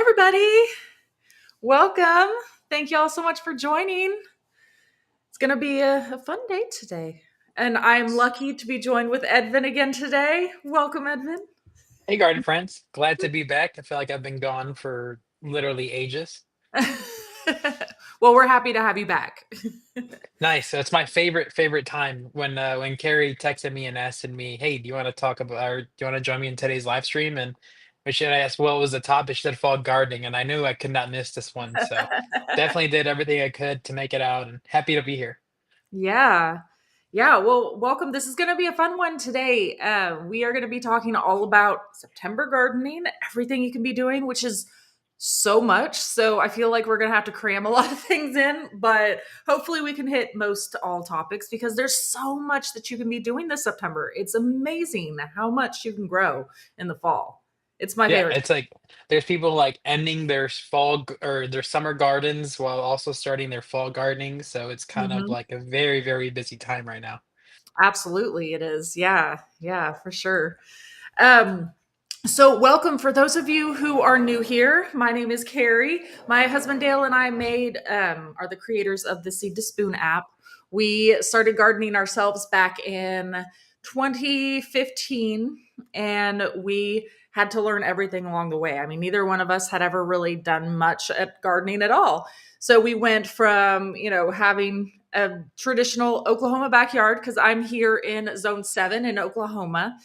everybody. Welcome. Thank you all so much for joining. It's going to be a fun day today. And I'm lucky to be joined with Edvin again today. Welcome, Edvin. Hey, garden friends. Glad to be back. I feel like I've been gone for literally ages. Well, we're happy to have you back. Nice. So it's my favorite time when Carrie texted me and asked me, "Hey, do you want to talk about or do you want to join me in today's live stream?" And when she asked what was the topic, she said fall gardening, and I knew I could not miss this one. So definitely did everything I could to make it out, and happy to be here. Yeah. Yeah. Well, welcome. This is going to be a fun one today. We are going to be talking all about September gardening, everything you can be doing, which is so much. So I feel like we're going to have to cram a lot of things in, but hopefully we can hit most all topics because there's so much that you can be doing this September. It's amazing how much you can grow in the fall. It's my Yeah, favorite. it's like there's people like ending their or their summer gardens while also starting their fall gardening. So it's kind of Mhm. like a very busy time right now. Absolutely, it is. Yeah. Yeah, for sure. Um, So, welcome for those of you who are new here. My name is Carrie. My husband Dale and I are the creators of the Seed to Spoon app. We started gardening ourselves back in 2015, and we had to learn everything along the way. I mean, neither one of us had ever really done much at gardening at all. So we went from, having a traditional Oklahoma backyard because I'm here in Zone 7 in Oklahoma,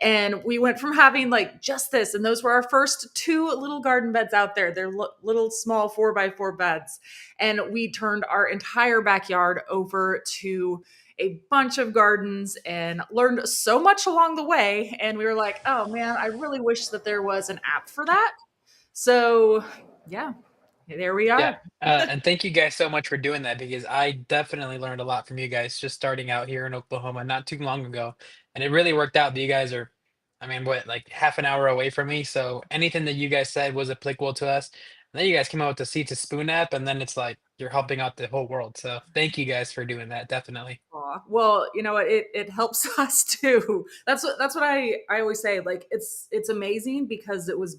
and we went from having like just this, and those were our first two little garden beds out there. They're little small 4x4 beds. And we turned our entire backyard over to a bunch of gardens and learned so much along the way. And we were like, oh man, I really wish that there was an app for that. So, yeah, there we Yeah, are. and thank you guys so much for doing that because I definitely learned a lot from you guys just starting out here in Oklahoma not too long ago. And it really worked out that you guys are, I mean, what, like half an hour away from me. So anything that you guys said was applicable to us. And then you guys came out with the Seed to Spoon app, and then it's like you're helping out the whole world. So thank you guys for doing that, definitely. Aw. Well, you know what? It helps us too. That's what I always say. Like it's amazing because it was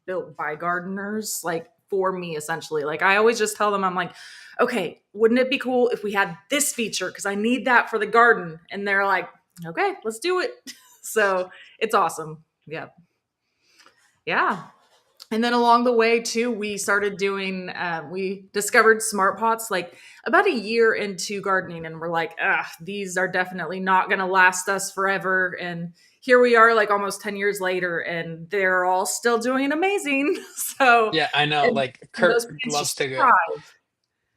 built by gardeners, like for me essentially. Like I always just tell them, I'm like, okay, wouldn't it be cool if we had this feature? Because I need that for the garden. And they're like, okay, let's do it. So it's awesome. Yeah. Yeah. And then along the way too, we discovered SmartPots like about a year into gardening, and we're like, ah, these are definitely not going to last us forever. And here we are, like almost 10 years later, and they're all still doing amazing. So, Yeah, I know. and, Like and those Kurt plants loves just to go. thrive.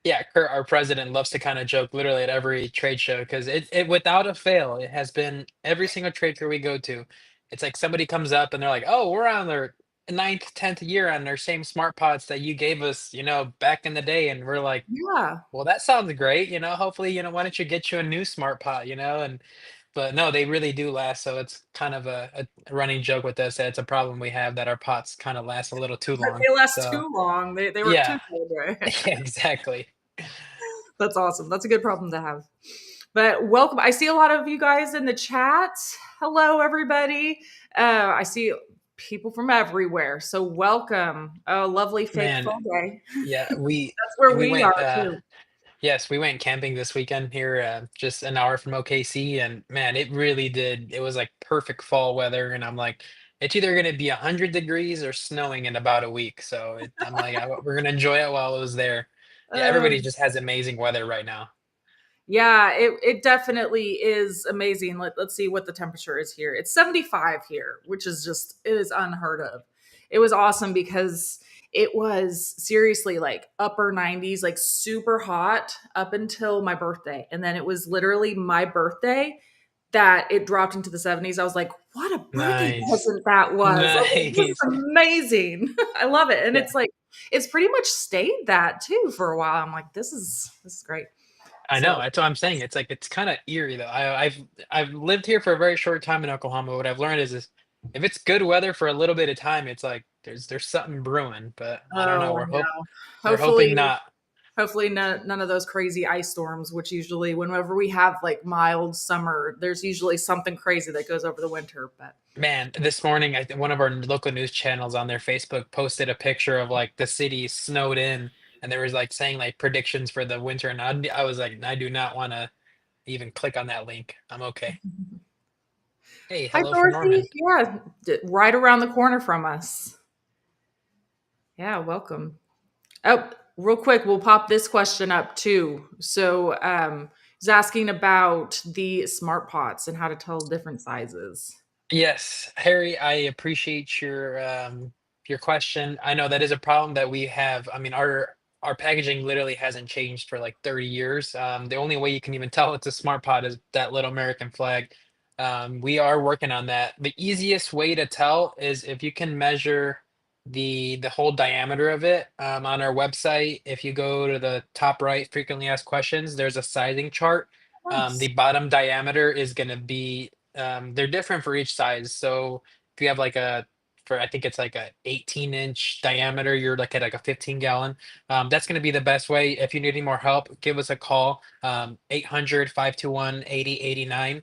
Yeah, Kurt, our president, loves to kind of joke literally at every trade show because it without a fail, it has been every single trade fair we go to. It's like somebody comes up and they're like, "Oh, we're on their ninth, 10th year on their same smart pots that you gave us, back in the day." And we're like, Yeah. "Well, that sounds great. Hopefully, why don't you get you a new smart pot, And but no, they really do last. So it's kind of a running joke with us that it's a problem we have that our pots kind of last a little too But long. they last So too long. They work too yeah, cold, right? exactly. That's awesome. That's a good problem to have. But welcome. I see a lot of you guys in the chat. Hello, everybody. I see people from everywhere. So welcome. A lovely fake Man, fall day. yeah, we That's where we we went are too. yes, we went camping this weekend here just an hour from OKC, and man, it really did. It was like perfect fall weather, and I'm like it's either going to be 100 degrees or snowing in about a week. So I'm like we're going to enjoy it while it was there. Yeah, Uh, everybody just has amazing weather right now. yeah, it definitely is amazing. Let's see what the temperature is here. It's 75 here, which is just, it is unheard of. It was awesome because it was seriously like upper 90s, like super hot up until my birthday. And then it was literally my birthday that it dropped into the 70s. I was like, what a birthday Nice. present that was. I was like, this is Nice. amazing. I love it. And Yeah. it's like, it's pretty much stayed that too for a while. I'm like, this is great. I know. So That's what I'm saying. It's like it's kind of eerie though. I've lived here for a very short time in Oklahoma. What I've learned is if it's good weather for a little bit of time, it's like there's something brewing. But I don't know. oh, I know. We're hoping Hopefully, not. Hopefully, none of those crazy ice storms, which usually, whenever we have like mild summer, there's usually something crazy that goes over the winter. But Man, this morning, I think one of our local news channels on their Facebook posted a picture of like the city snowed in, and there was like saying like predictions for the winter, and I was like, I do not want to even click on that link. I'm okay. Hey, hi, hello from Dorothy. Norman. Yeah, right around the corner from us. Yeah, welcome. Oh, real quick, we'll pop this question up too. So, he's asking about the smart pots and how to tell different sizes. Yes, Harry, I appreciate your question. I know that is a problem that we have. I mean, our packaging literally hasn't changed for like 30 years. The only way you can even tell it's a smart pot is that little American flag. We are working on that. The easiest way to tell is if you can measure the whole diameter of it. On our website, if you go to the top right, frequently asked questions, there's a sizing chart. Nice. The bottom diameter is going to be they're different for each size. So if you have like for I think it's like a 18-inch diameter, you're like at like a 15-gallon. That's going to be the best way. If you need any more help, give us a call, 800-521-8089.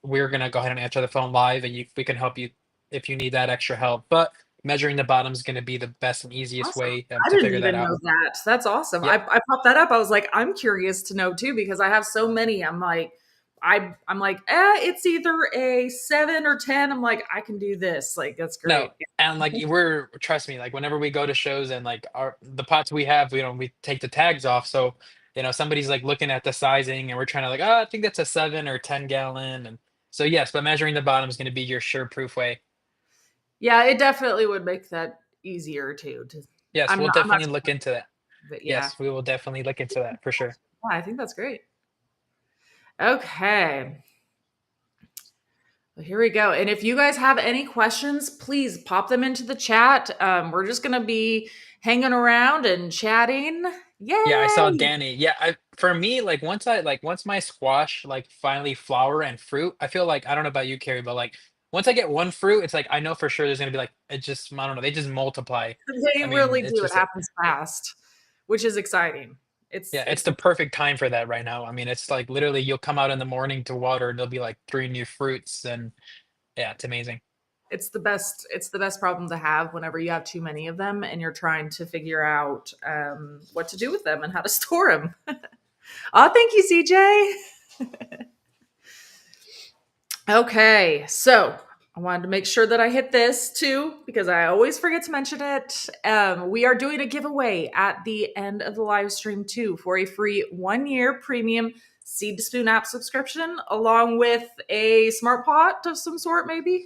We're going to go ahead and answer the phone live, and we can help you if you need that extra help. But measuring the bottom is going to be the best and easiest Awesome. way I to didn't figure that even out. know that. That's awesome. Yep. I popped that up. I was like, I'm curious to know too because I have so many. I'm like, I'm like, it's either a 7 or 10. I'm like, I can do this. Like, that's No, great. and like we're trust me, like whenever we go to shows and like the pots we have, we take the tags off. So, somebody's like looking at the sizing and we're trying to like, oh, I think that's a 7 or 10 gallon. And so yes, but measuring the bottom is going to be your sure proof way. Yeah, it definitely would make that easier too. Yes, we'll I'm not, definitely look into that. but yeah, Yes, we will definitely look into that for sure. yeah, I think that's great. Okay. Well, here we go. And if you guys have any questions, please pop them into the chat. We're just going to be hanging around and chatting. Yeah, I saw Yay! Danny. Yeah, for me, once my squash like finally flower and fruit, I feel like I don't know about you, Carrie, but like once I get one fruit, it's like I know for sure there's gonna be like it just I don't know, they just multiply. They I mean, really it's do. It just happens fast, which is exciting. yeah, it's It's the perfect time for that right now. I mean, it's like literally you'll come out in the morning to water and there'll be like three new fruits and yeah, it's amazing. it's the best problem to have whenever you have too many of them and you're trying to figure out what to do with them and how to store them. Oh, thank you, CJ. Okay, so I wanted to make sure that I hit this too because I always forget to mention it. We are doing a giveaway at the end of the live stream too for a free 1 year premium seed to spoon app subscription, along with a smart pot of some sort, maybe.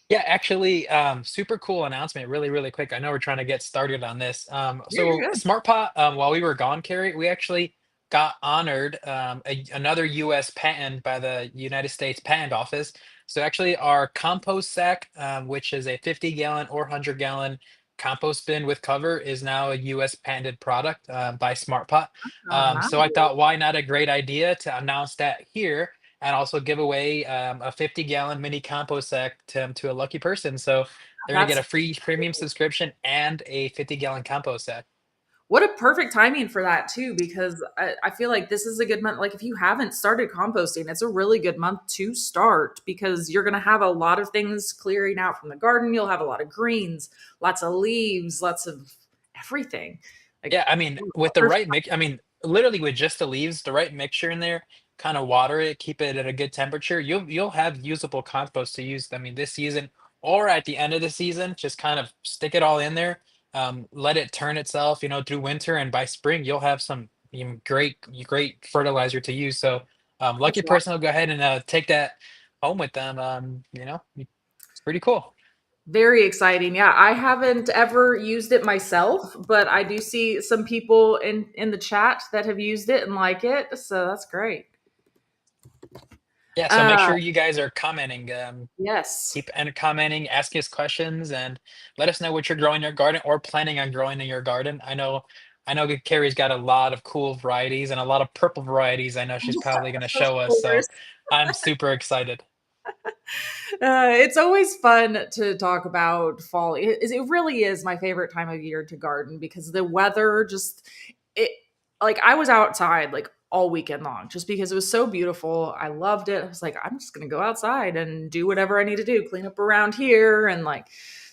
Yeah, actually, super cool announcement. Really, really quick. I know we're trying to get started on this. Yeah, So you're good. SmartPot, while we were gone, Carrie, we actually got honored another U.S. patent by the United States Patent Office. So actually, our compost sack, which is a 50-gallon or 100-gallon compost bin with cover, is now a U.S. patented product by SmartPot. Oh, nice. So I thought, why not a great idea to announce that here? And also give away a 50-gallon mini compost sack to a lucky person. So they're going to get That's a free premium subscription and a 50-gallon compost sack. what a perfect timing for that too, because I feel like this is a good month. Like if you haven't started composting, it's a really good month to start because you're going to have a lot of things clearing out from the garden. You'll have a lot of greens, lots of leaves, lots of everything. Like Yeah, I mean, with the perfect. right mix, I mean, literally with just the leaves, the right mixture in there, kind of water it, keep it at a good temperature. You'll have usable compost to use. I mean, this season or at the end of the season, just kind of stick it all in there, let it turn itself, through winter, and by spring you'll have some great fertilizer to use. So, That's lucky person will go ahead and take that home with them. It's pretty cool. very exciting. Yeah, I haven't ever used it myself, but I do see some people in the chat that have used it and like it. So that's great. Yeah, so make Uh sure you guys are commenting. yes. Keep and commenting, asking us questions, and let us know what you're growing in your garden or planning on growing in your garden. I know that Carrie's got a lot of cool varieties and a lot of purple varieties. I know she's probably going to Of show us, so course. I'm super excited. It's always fun to talk about fall. It really is my favorite time of year to garden because the weather just it. like I was outside like all weekend long just because it was so beautiful. I loved it. I was like, I'm just gonna go outside and do whatever I need to do, clean up around here, and like,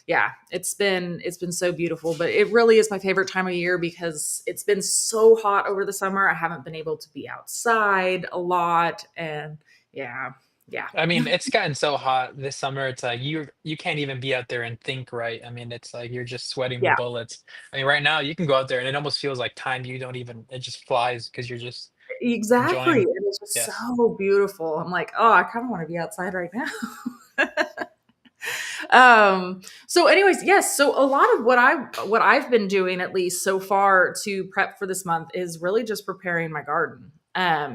yeah, it's been so beautiful. But it really is my favorite time of year because it's been so hot over the summer. I haven't been able to be outside a lot, and yeah, yeah, I mean, it's gotten so hot this summer. It's like you can't even be out there and think right. I mean, it's like you're just sweating yeah. bullets. I mean, right now you can go out there and it almost feels like time you don't even it just flies because you're just Exactly. enjoying. It was just Yeah. so beautiful. I'm like, oh, I kind of want to be outside right now. So anyways, yes, so a lot of what I've been doing at least so far to prep for this month is really just preparing my garden.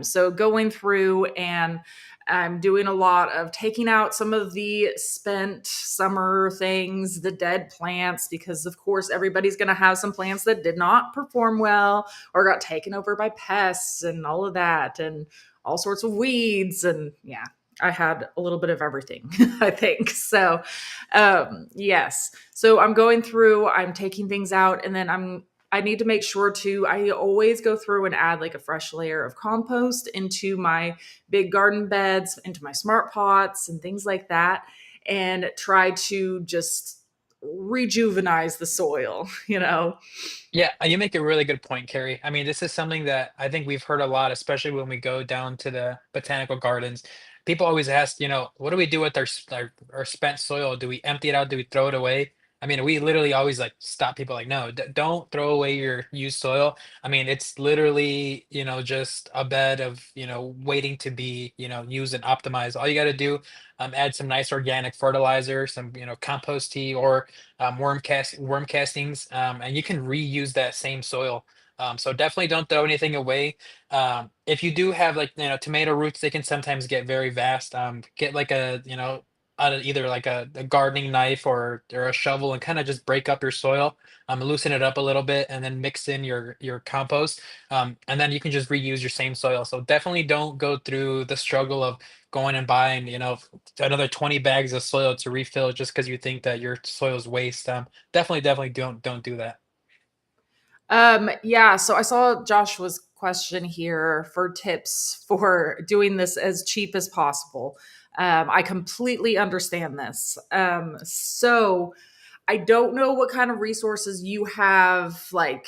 So going through and I'm doing a lot of taking out some of the spent summer things, the dead plants, because of course everybody's going to have some plants that did not perform well or got taken over by pests and all of that and all sorts of weeds. And yeah, I had a little bit of everything, I think. So, yes. So I'm going through, I'm taking things out, and then I need to make sure to, I always go through and add like a fresh layer of compost into my big garden beds, into my smart pots and things like that, and try to just rejuvenize the soil, you know? Yeah, you make a really good point, Carrie. I mean, this is something that I think we've heard a lot, especially when we go down to the botanical gardens. People always ask, what do we do with our spent soil? Do we empty it out? Do we throw it away? I mean, we literally always like stop people like, no, don't throw away your used soil. I mean, it's literally, just a bed of, waiting to be, used and optimized. All you got to do, add some nice organic fertilizer, some, compost tea, or worm castings, and you can reuse that same soil. So definitely don't throw anything away. If you do have like tomato roots, they can sometimes get very vast. Get like either like a gardening knife or a shovel and kind of just break up your soil, loosen it up a little bit, and then mix in your compost, and then you can just reuse your same soil. So definitely don't go through the struggle of going and buying another 20 bags of soil to refill just because you think that your soil's waste. Definitely don't do that. Yeah, so I saw Joshua's question here for tips for doing this as cheap as possible. I completely understand this. So I don't know what kind of resources you have like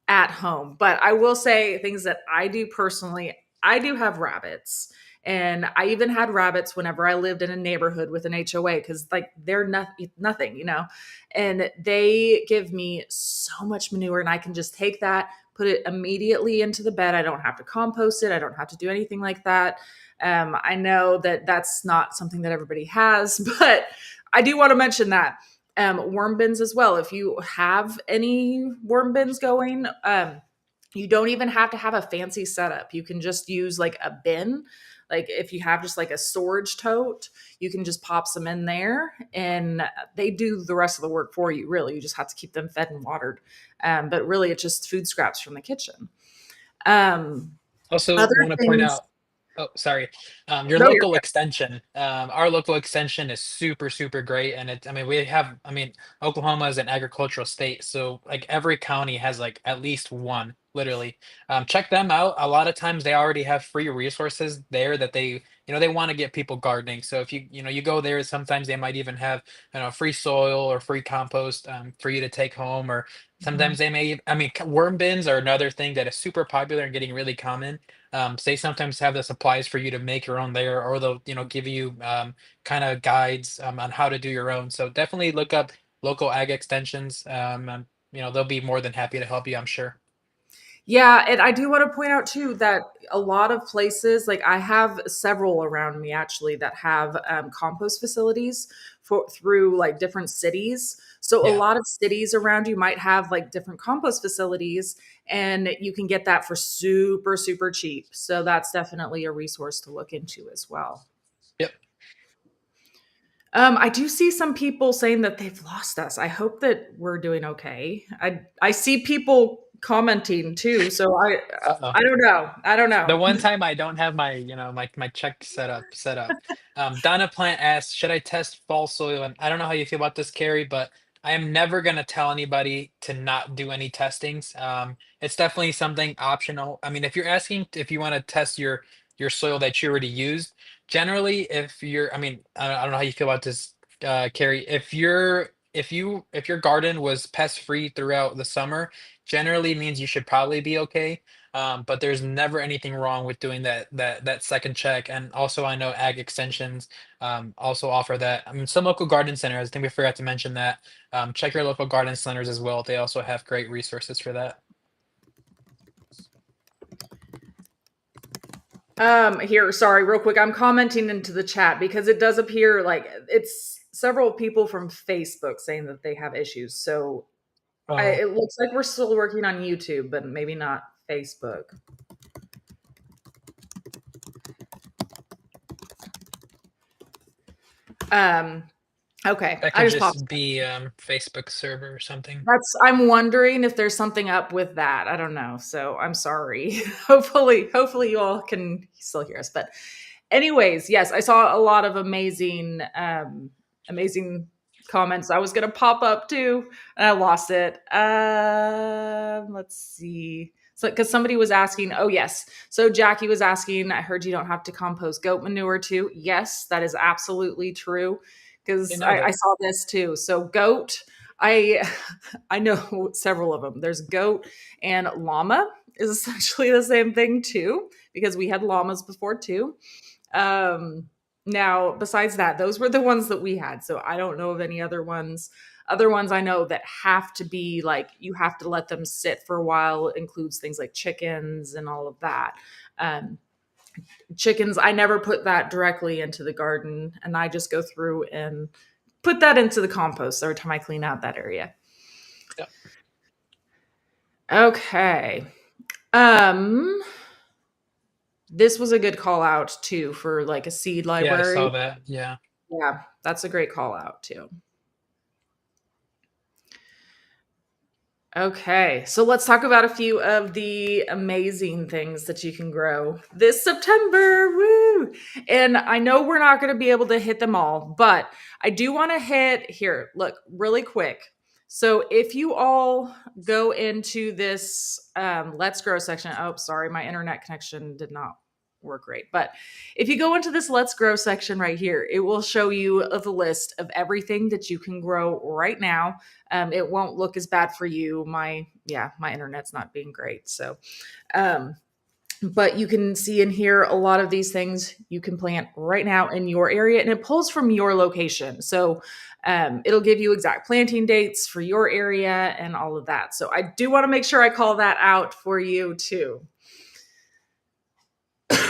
at home, but I will say things that I do personally. I do have rabbits. And I even had rabbits whenever I lived in a neighborhood with an HOA because, like, they're nothing, you know? And they give me so much manure, and I can just take that, put it immediately into the bed. I don't have to compost it, I don't have to do anything like that. I know that that's not something that everybody has, but I do want to mention that worm bins as well. If you have any worm bins going, you don't even have to have a fancy setup. You can just use like a bin. Like if you have just like a storage tote, you can just pop some in there and they do the rest of the work for you, really. You just have to keep them fed and watered. But really, it's just food scraps from the kitchen. Um, Also, Other want to point things, out, oh, sorry, your no, you're local extension. Our local extension is super, super great, and I mean, Oklahoma is an agricultural state, so like every county has like at least one, literally. Check them out. A lot of times they already have free resources there that they want to get people gardening. So if you go there, sometimes they might even have, free soil or free compost, for you to take home, or good. sometimes they may, I mean, worm bins are another thing that is super popular and getting really common. They sometimes have the supplies for you to make your own there, or they'll, give you kind of guides on how to do your own. So definitely look up local ag extensions. And, they'll be more than happy to help you, I'm sure. Yeah, and I do want to point out too that a lot of places, like I have several around me actually that have compost facilities for through like different cities. So a Yeah. lot of cities around you might have like different compost facilities, and you can get that for super super cheap. So that's definitely a resource to look into as well. Yep. I do see some people saying that they've lost us. I hope that we're doing okay. I see people commenting too, so Uh-oh. I don't know. I don't The know. one time I don't have my check set up. Donna Plant asks, should I test fall soil? And I don't know how you feel about this, Carrie, but I am never gonna tell anybody to not do any testings. It's definitely something optional. I mean, if you're asking if you want to test your soil that you already used, generally, if you're, I mean, I don't know how you feel about this, Carrie. If your garden was pest free throughout the summer, generally means you should probably be okay. But there's never anything wrong with doing that second check. And also, I know ag extensions also offer that. I mean, some local garden centers. I think we forgot to mention that. Check your local garden centers as well. They also have great resources for that. Here, sorry, real quick. I'm commenting into the chat because it does appear like it's several people from Facebook saying that they have issues. So Oh, it looks like we're still working on YouTube, but maybe not Facebook. Um, okay, that I could just popped. just be Facebook server or something. I'm wondering if there's something up with that. I don't know. So I'm sorry. Hopefully you all can still hear us. But anyways, yes, I saw a lot of amazing comments. I was gonna pop up too, and I lost it. Let's see. So, because somebody was asking, oh yes, so Jackie was asking. I heard you don't have to compost goat manure too. Yes, that is absolutely true. You Because know I that. saw this too. So goat, I I know several of them. There's goat and llama is essentially the same thing too, because we had llamas before too. Um, Now, besides that, those were the ones that we had. So I don't know of any other ones. Other ones I know that have to be like you have to let them sit for a while includes things like chickens and all of that. Um, Chickens, I never put that directly into the garden, and I just go through and put that into the compost every time I clean out that area. Yep. Okay. Um, this was a good call out too for like a seed Yeah, I library. saw that. Yeah. Yeah, that's a great call out too. Okay, so let's talk about a few of the amazing things that you can grow this September. Woo! And I know we're not going to be able to hit them all, but I do want to hit here. Look, really quick. So if you all go into this Let's Grow section, oh, sorry, my internet connection did not work great. But if you go into this Let's Grow section right here, it will show you the list of everything that you can grow right now. It won't look as bad for you. My internet's not being great. So, um, but you can see in here a lot of these things you can plant right now in your area, and it pulls from your location. So, it'll give you exact planting dates for your area and all of that. So, I do want to make sure I call that out for you too.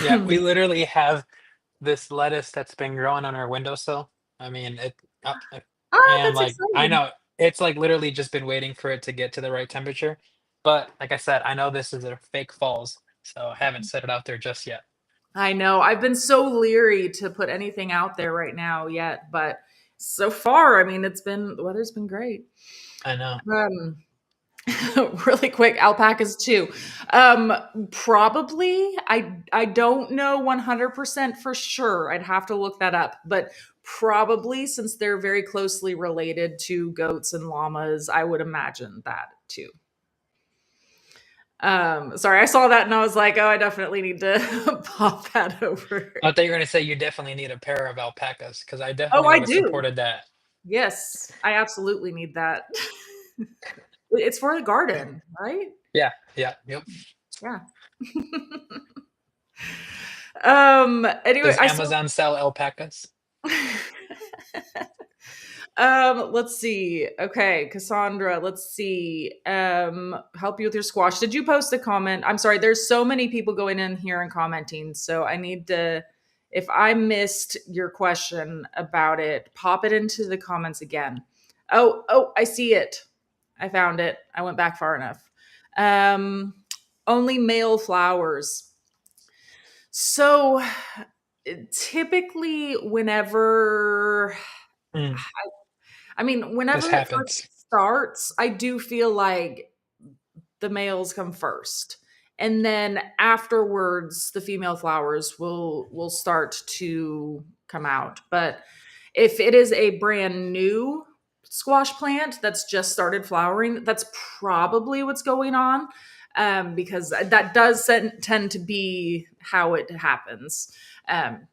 Yeah, we literally have this lettuce that's been growing on our windowsill. I mean, Ah, and that's like I exciting. know it's like literally just been waiting for it to get to the right temperature. But like I said, I know this is a fake falls, so I haven't set it out there just yet. I know. I've been so leery to put anything out there right now yet, but so far, I mean, the weather's been great. I know. Um, really quick, alpacas too. Probably. I don't know 100% for sure. I'd have to look that up, but probably since they're very closely related to goats and llamas, I would imagine that too. Sorry, I saw that and I was like, oh, I definitely need to pop that over. I thought you were gonna say you definitely need a pair of alpacas because I Oh, definitely I would have do. supported that. Yes, I absolutely need that. It's for the garden, right? Yeah, yeah, yep. Yeah. Anyway, Does I saw Amazon sell alpacas? let's see. Okay, Cassandra, let's see. Help you with your squash. Did you post a comment? I'm sorry, there's so many people going in here and commenting, so I need to if I missed your question about it, pop it into the comments again. Oh, I see it. I found it. I went back far enough. Um, Only male flowers. So typically, Mm, this whenever it happens. first starts, I do feel like the males come first. And then afterwards, the female flowers will start to come out. But if it is a brand new squash plant that's just started flowering, that's probably what's going on, because that does tend to be how it happens. Um,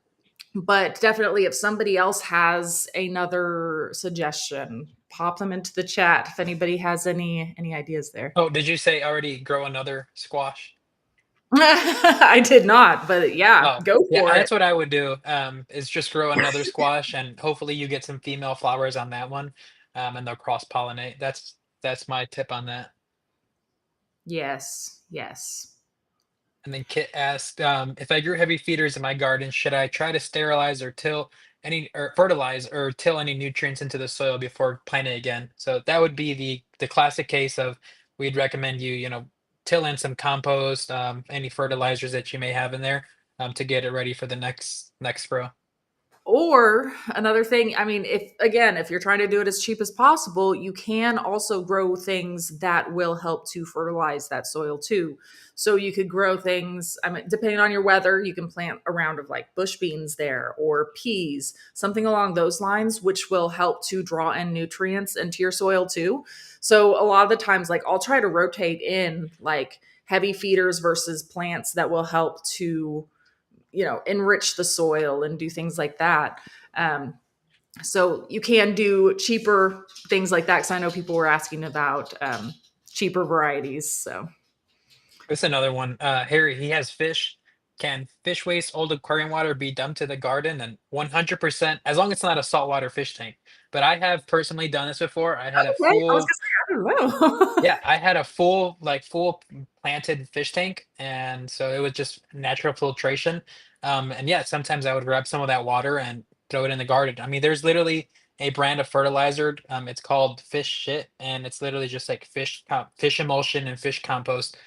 but definitely, if somebody else has another suggestion, pop them into the chat if anybody has any ideas there. Oh, did you say already grow another squash? I did not, but yeah, Oh, go yeah, for it. that's what I would do. Is just grow another squash, and hopefully you get some female flowers on that one, and they'll cross pollinate. That's my tip on that. Yes, yes. And then Kit asked, if I grew heavy feeders in my garden, should I try to sterilize or till any or fertilize or till any nutrients into the soil before planting again? So that would be the classic case of we'd recommend you, till in some compost, any fertilizers that you may have in there, to get it ready for the next row. Or another thing, I mean, if you're trying to do it as cheap as possible, you can also grow things that will help to fertilize that soil too. So you could grow things, I mean, depending on your weather, you can plant a round of like bush beans there or peas, something along those lines, which will help to draw in nutrients into your soil too. So a lot of the times, like I'll try to rotate in like heavy feeders versus plants that will help to enrich the soil and do things like that. So you can do cheaper things like that, because I know people were asking about cheaper varieties. So It's another one. Harry, he has fish. Can fish waste, old aquarium water be dumped to the garden? And 100%, as long as it's not a saltwater fish tank. But I have personally done this before. I had a okay, I was full, gonna say I don't know. yeah, I had a full planted fish tank, and so it was just natural filtration. And yeah, sometimes I would grab some of that water and throw it in the garden. I mean, there's literally a brand of fertilizer. It's called Fish Shit, and it's literally just like fish emulsion and fish compost,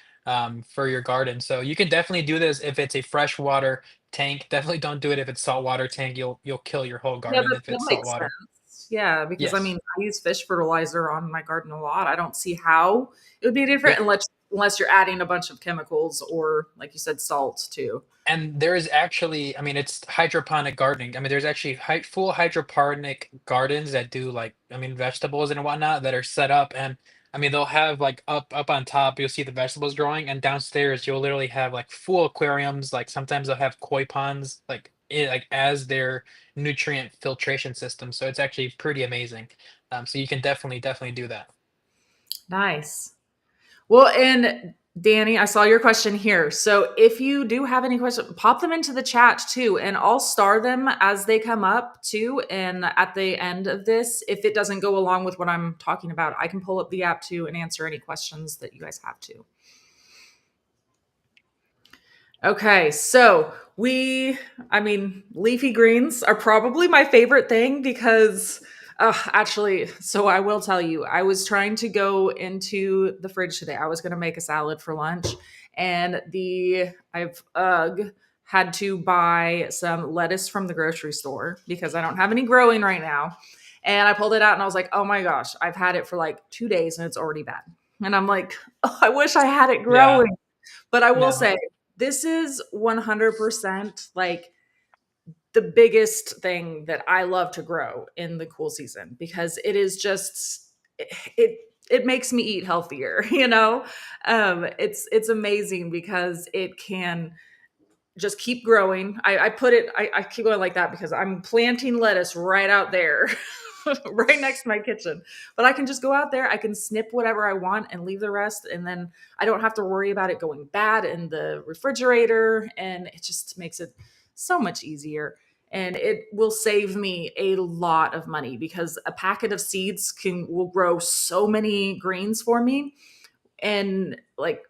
for your garden. So you can definitely do this if it's a freshwater tank. Definitely don't do it if it's saltwater tank. You'll kill your whole Yeah, garden that, if that it's makes saltwater. sense. Yeah, because I Yes. mean, I use fish fertilizer on my garden a lot. I don't see how it would be different Yeah. unless you're adding a bunch of chemicals or, like you said, salt too. And there is actually, I mean, it's hydroponic gardening. I mean, there's actually full hydroponic gardens that do like, I mean, vegetables and whatnot that are set up. And I mean, they'll have like up on top, you'll see the vegetables growing, and downstairs you'll literally have like full aquariums. Like sometimes they'll have koi ponds, like as their nutrient filtration system. So it's actually pretty amazing. So you can definitely do that. Nice. Well, and Danny, I saw your question here. So if you do have any questions, pop them into the chat too, and I'll star them as they come up too. And at the end of this, if it doesn't go along with what I'm talking about, I can pull up the app too and answer any questions that you guys have too. Okay, so I mean, leafy greens are probably my favorite thing because, actually, so I will tell you, I was trying to go into the fridge today. I was going to make a salad for lunch, and I've had to buy some lettuce from the grocery store because I don't have any growing right now. And I pulled it out and I was like, oh my gosh, I've had it for like 2 days and it's already bad. And I'm like, oh, I wish I had it Yeah. growing. But I will No. say, this is 100% like the biggest thing that I love to grow in the cool season, because it is just it it makes me eat healthier, you know? It's amazing because it can just keep growing. I keep going like that because I'm planting lettuce right out there, right next to my kitchen. But I can just go out there, I can snip whatever I want and leave the rest. And then I don't have to worry about it going bad in the refrigerator. And it just makes it so much easier. And it will save me a lot of money because a packet of seeds will grow so many greens for me. And like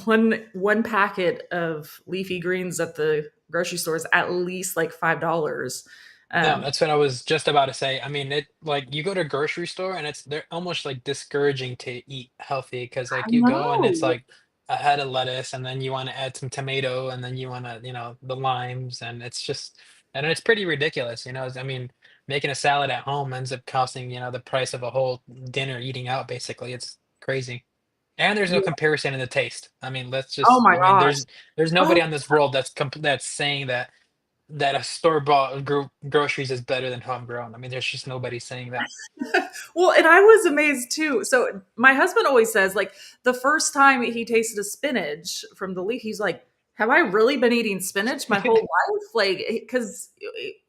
one packet of leafy greens at the grocery store is at least like $5. No, um that's what I was just about to say. I mean, it like you go to a grocery store and they're almost like discouraging to eat healthy because I like you go and it's know. like a head of lettuce and then you want to add some tomato and then you want to, the limes and it's just and it's pretty ridiculous, I mean, making a salad at home ends up costing, the price of a whole dinner eating out basically. It's crazy. And there's no Yeah. comparison in the taste. I mean, Oh my I mean, gosh. there's nobody Oh, on this world that's saying that that a store bought groceries is better than homegrown. I mean, there's just nobody saying that. Well, and I was amazed too. So my husband always says, like, the first time he tasted a spinach from the leaf, he's like, "Have I really been eating spinach my whole life?" Like, because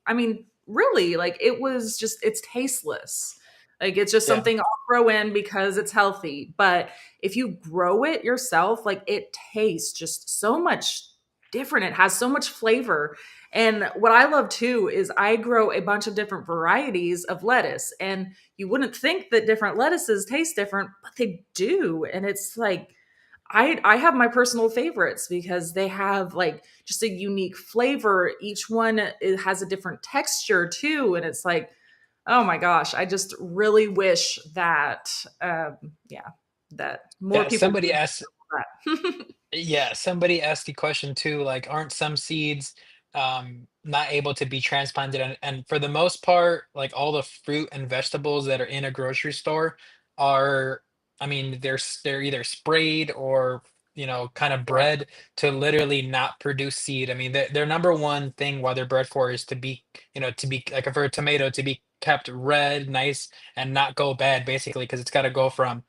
I mean, really, like, it was just it's tasteless. Like, it's just Yeah. something I'll throw in because it's healthy. But if you grow it yourself, like, it tastes just so much different. It has so much flavor. And what I love too is I grow a bunch of different varieties of lettuce, and you wouldn't think that different lettuces taste different, but they do. And it's like I have my personal favorites because they have like just a unique flavor. Each one it has a different texture too, and it's like, oh my gosh, I just really wish that yeah, that more Yeah. people Somebody would asked do that. Yeah, somebody asked the question too, like, aren't some seeds not able to be transplanted? And for the most part, like all the fruit and vegetables that are in a grocery store are, I mean, they're either sprayed or, kind of Yeah. bred to literally not produce seed. I mean, their number one thing why they're bred for is to be, to be like for a tomato to be kept red, nice, and not go bad, basically, because it's got to go from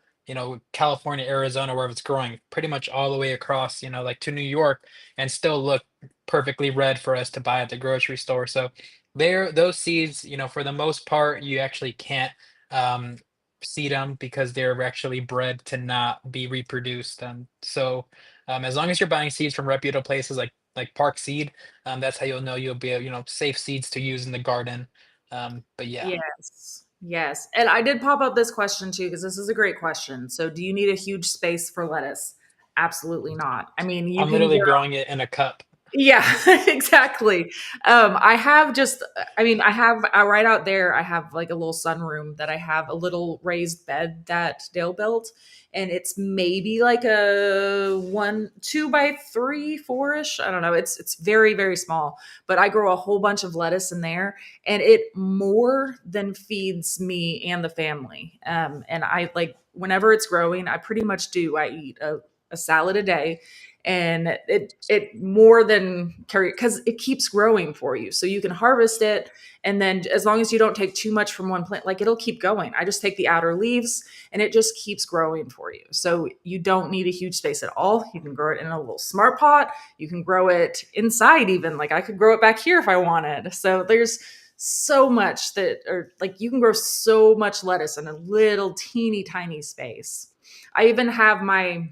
California, Arizona, where it's growing pretty much all the way across, like to New York and still look perfectly red for us to buy at the grocery store. So those seeds, for the most part, you actually can't um, seed them because they're actually bred to not be reproduced. As long as you're buying seeds from reputable places like Park Seed, that's how you'll know you'll be, safe seeds to use in the garden. But yeah, Yes. Yes. And I did pop up this question too, because this is a great question. So, do you need a huge space for lettuce? Absolutely not. I mean, you I'm can literally grow. growing it in a cup. Yeah, exactly. I have just, I mean, I have right out there, I have like a little sunroom that I have a little raised bed that Dale built. And it's maybe like a 1, 2 by 3, 4-ish. I don't know. It's very, very small. But I grow a whole bunch of lettuce in there, and it more than feeds me and the family. And I like whenever it's growing, I pretty much do. I eat a salad a day, and it more than carry because it keeps growing for you, so you can harvest it, and then as long as you don't take too much from one plant, like it'll keep going. I just take the outer leaves and it just keeps growing for you, so you don't need a huge space at all. You can grow it in a little smart pot. You can grow it inside, even like I could grow it back here if I wanted. So there's so much that, or like you can grow so much lettuce in a little teeny tiny space. I even have my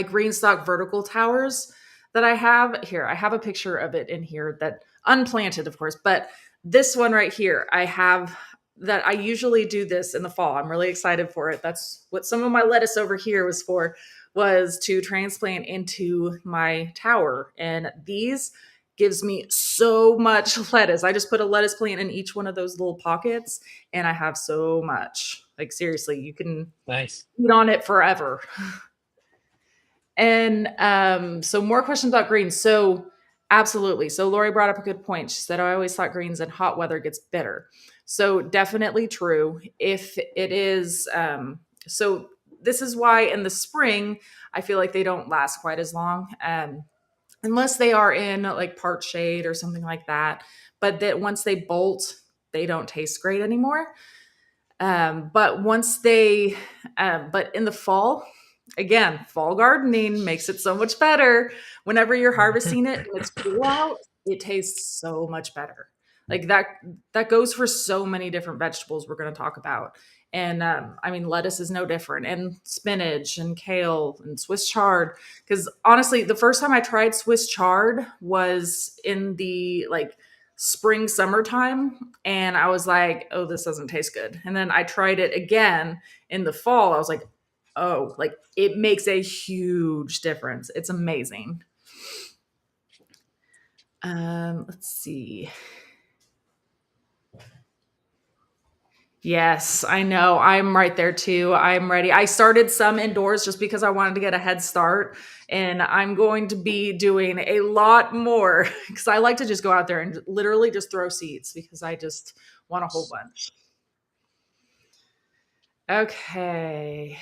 green stock vertical towers that I have here. I have a picture of it in here that unplanted, of course, but this one right here, I have that I usually do this in the fall. I'm really excited for it. That's what some of my lettuce over here was for, was to transplant into my tower. And these gives me so much lettuce. I just put a lettuce plant in each one of those little pockets and I have so much. Like seriously, you can Nice. eat on it forever. And so more questions about greens. So absolutely. So Lori brought up a good point. She said, I always thought greens in hot weather gets bitter. So definitely true. If it is, so this is why in the spring, I feel like they don't last quite as long. Unless they are in like part shade or something like that. But that once they bolt, they don't taste great anymore. But once they, but in the fall, again, fall gardening makes it so much better. Whenever you're harvesting it and it's cool out, it tastes so much better. Like that goes for so many different vegetables we're going to talk about. And I mean, lettuce is no different, and spinach and kale and Swiss chard. Because honestly, the first time I tried Swiss chard was in the like spring summertime, and I was like, oh, this doesn't taste good. And then I tried it again in the fall. I was like, oh, like it makes a huge difference. It's amazing. Let's see. Yes, I know. I'm right there too. I'm ready. I started some indoors just because I wanted to get a head start. And I'm going to be doing a lot more because I like to just go out there and literally just throw seeds because I just want a whole bunch. Okay.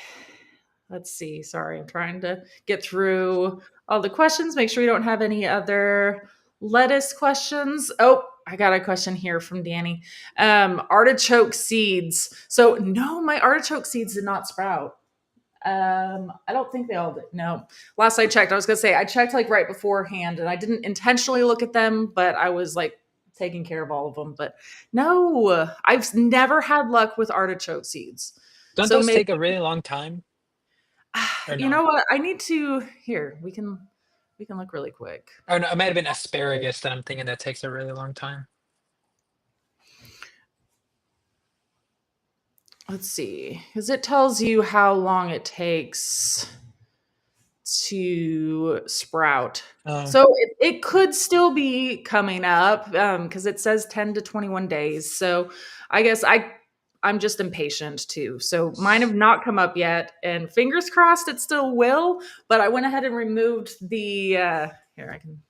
Let's see. Sorry, I'm trying to get through all the questions, make sure we don't have any other lettuce questions. Oh, I got a question here from Danny. Artichoke seeds. So no, my artichoke seeds did not sprout. I don't think they all did. No. Last I checked, I was gonna say I checked like right beforehand and I didn't intentionally look at them, but I was like taking care of all of them. But no, I've never had luck with artichoke seeds. Don't So those maybe take a really long time or you no? know what? I need to here, we can look really quick. Or no, it might have been asparagus that I'm thinking that takes a really long time. Let's see. Because it tells you how long it takes to sprout. Oh, So it could still be coming up because it says 10 to 21 days. So I guess I'm just impatient too. So mine have not come up yet, and fingers crossed it still will. But I went ahead and removed the here I can.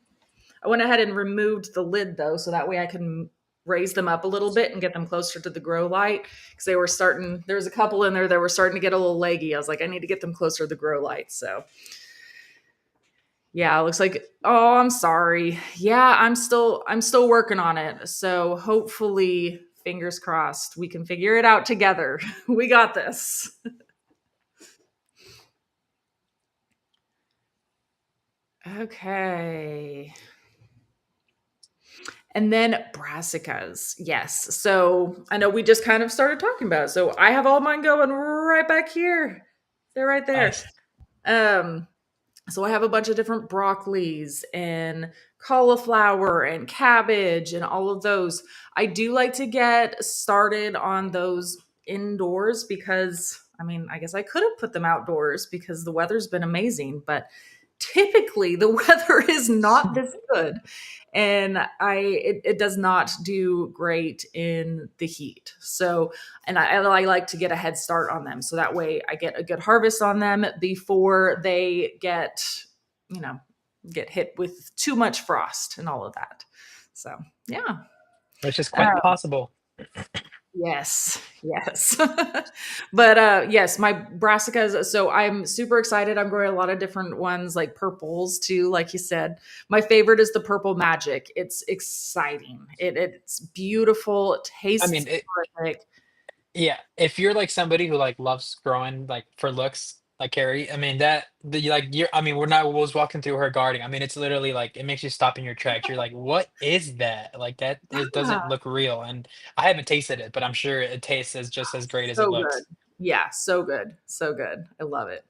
I went ahead and removed the lid though, so that way I can raise them up a little bit and get them closer to the grow light because they were starting. There was a couple in there that were starting to get a little leggy. I was like, I need to get them closer to the grow light. So yeah, it looks like oh, I'm sorry. Yeah, I'm still working on it. So hopefully, fingers crossed, we can figure it out together. We got this. Okay. And then brassicas. Yes. So I know we just kind of started talking about it. So I have all mine going right back here. They're right there. nice. Um, So I have a bunch of different broccolis and cauliflower and cabbage and all of those. I do like to get started on those indoors because I mean, I guess I could have put them outdoors because the weather's been amazing, but typically the weather is not this good and it does not do great in the heat. So I like to get a head start on them so that way I get a good harvest on them before they you know get hit with too much frost and all of that. So yeah. Which is quite possible. Yes, yes. But yes, my brassicas. So I'm super excited. I'm growing a lot of different ones, like purples too, like you said. My favorite is the purple magic. It's exciting. It's beautiful. It I tastes mean, it, terrific. yeah, if you're like somebody who like loves growing like for looks, like Carrie, I mean like you're I mean we're not was walking through her garden. I mean it's literally like it makes you stop in your tracks. You're like, what is that? Like that it doesn't Ah, look real. And I haven't tasted it, but I'm sure it tastes as just as great as it so good. looks. Yeah, so good. So good. I love it.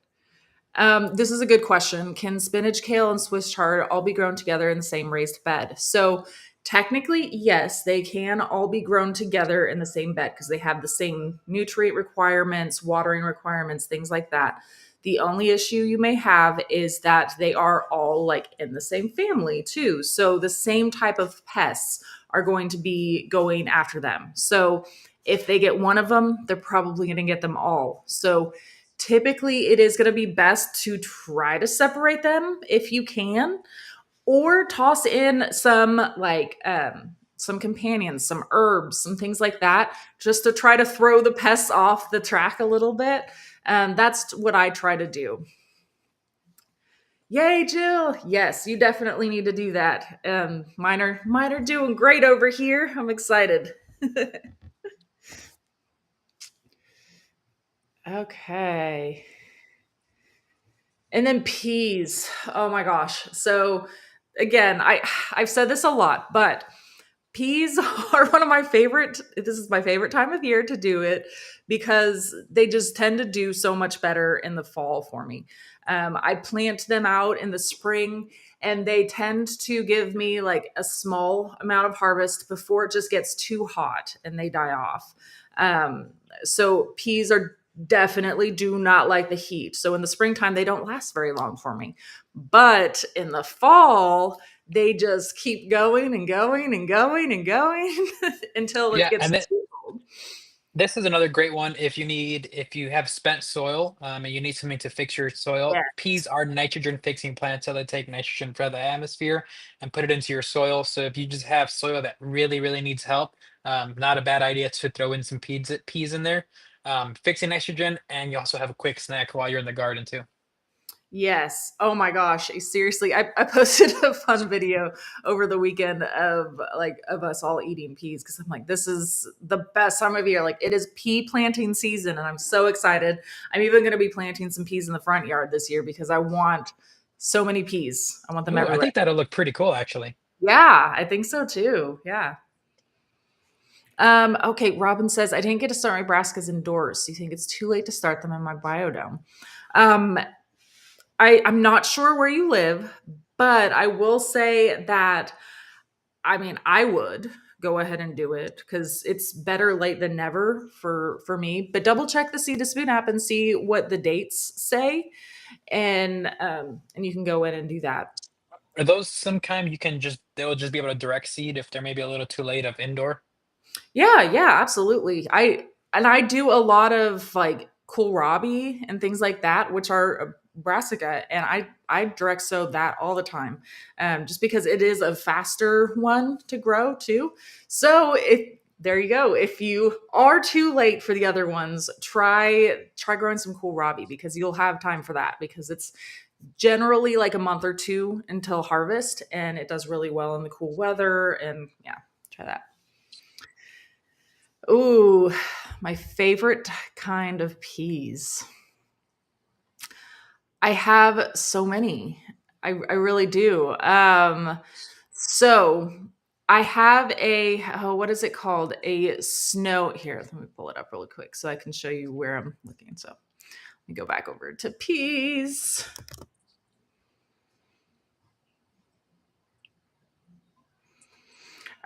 This is a good question. Can spinach, kale, and Swiss chard all be grown together in the same raised bed? So, technically, yes, they can all be grown together in the same bed because they have the same nutrient requirements, watering requirements, things like that. The only issue you may have is that they are all like in the same family too. So, the same type of pests are going to be going after them. So, if they get one of them, they're probably going to get them all. So, typically it is going to be best to try to separate them if you can or toss in some companions, some herbs, some things like that just to try to throw the pests off the track a little bit. That's what I try to do. Yay, Jill. Yes, you definitely need to do that. Mine are doing great over here. I'm excited. Okay. And then peas. Oh my gosh. So again, I've said this a lot, but peas are one of my favorite. This is my favorite time of year to do it because they just tend to do so much better in the fall for me. I plant them out in the spring and they tend to give me like a small amount of harvest before it just gets too hot and they die off. Um, so peas are definitely do not like the heat. So in the springtime, they don't last very long for me. But in the fall, they just keep going and going and going and going until it Yeah, gets and then too cold. this is another great one if you have spent soil, and you need something to fix your soil. Yes. Peas are nitrogen fixing plants, so they take nitrogen from the atmosphere and put it into your soil. So if you just have soil that really, really needs help, not a bad idea to throw in some peas in there, fixing nitrogen, and you also have a quick snack while you're in the garden too. Yes. Oh my gosh. Seriously, I posted a fun video over the weekend of like of us all eating peas because I'm like, this is the best time of year. Like it is pea planting season, and I'm so excited. I'm even gonna be planting some peas in the front yard this year because I want so many peas. I want them Ooh, I everywhere. think that'll look pretty cool, actually. Yeah, I think so too. Yeah. Okay, Robin says, I didn't get to start my brassicas indoors. Do you think it's too late to start them in my biodome? Um, I'm not sure where you live, but I will say that I mean I would go ahead and do it because it's better late than never for me. But double check the Seed to Spoon app and see what the dates say, and you can go in and do that. Are those some kind you can just they'll just be able to direct seed if they're maybe a little too late of indoor? Yeah, yeah, absolutely. I do a lot of like kohlrabi and things like that, which are brassica, and I direct sow that all the time, just because it is a faster one to grow too. So if there you go. If you are too late for the other ones, try growing some kohlrabi because you'll have time for that because it's generally like a month or two until harvest, and it does really well in the cool weather. And yeah, try that. Ooh, my favorite kind of peas. I have so many. I really do. So I have a what is it called? A snow here. Let me pull it up really quick so I can show you where I'm looking. So let me go back over to peas.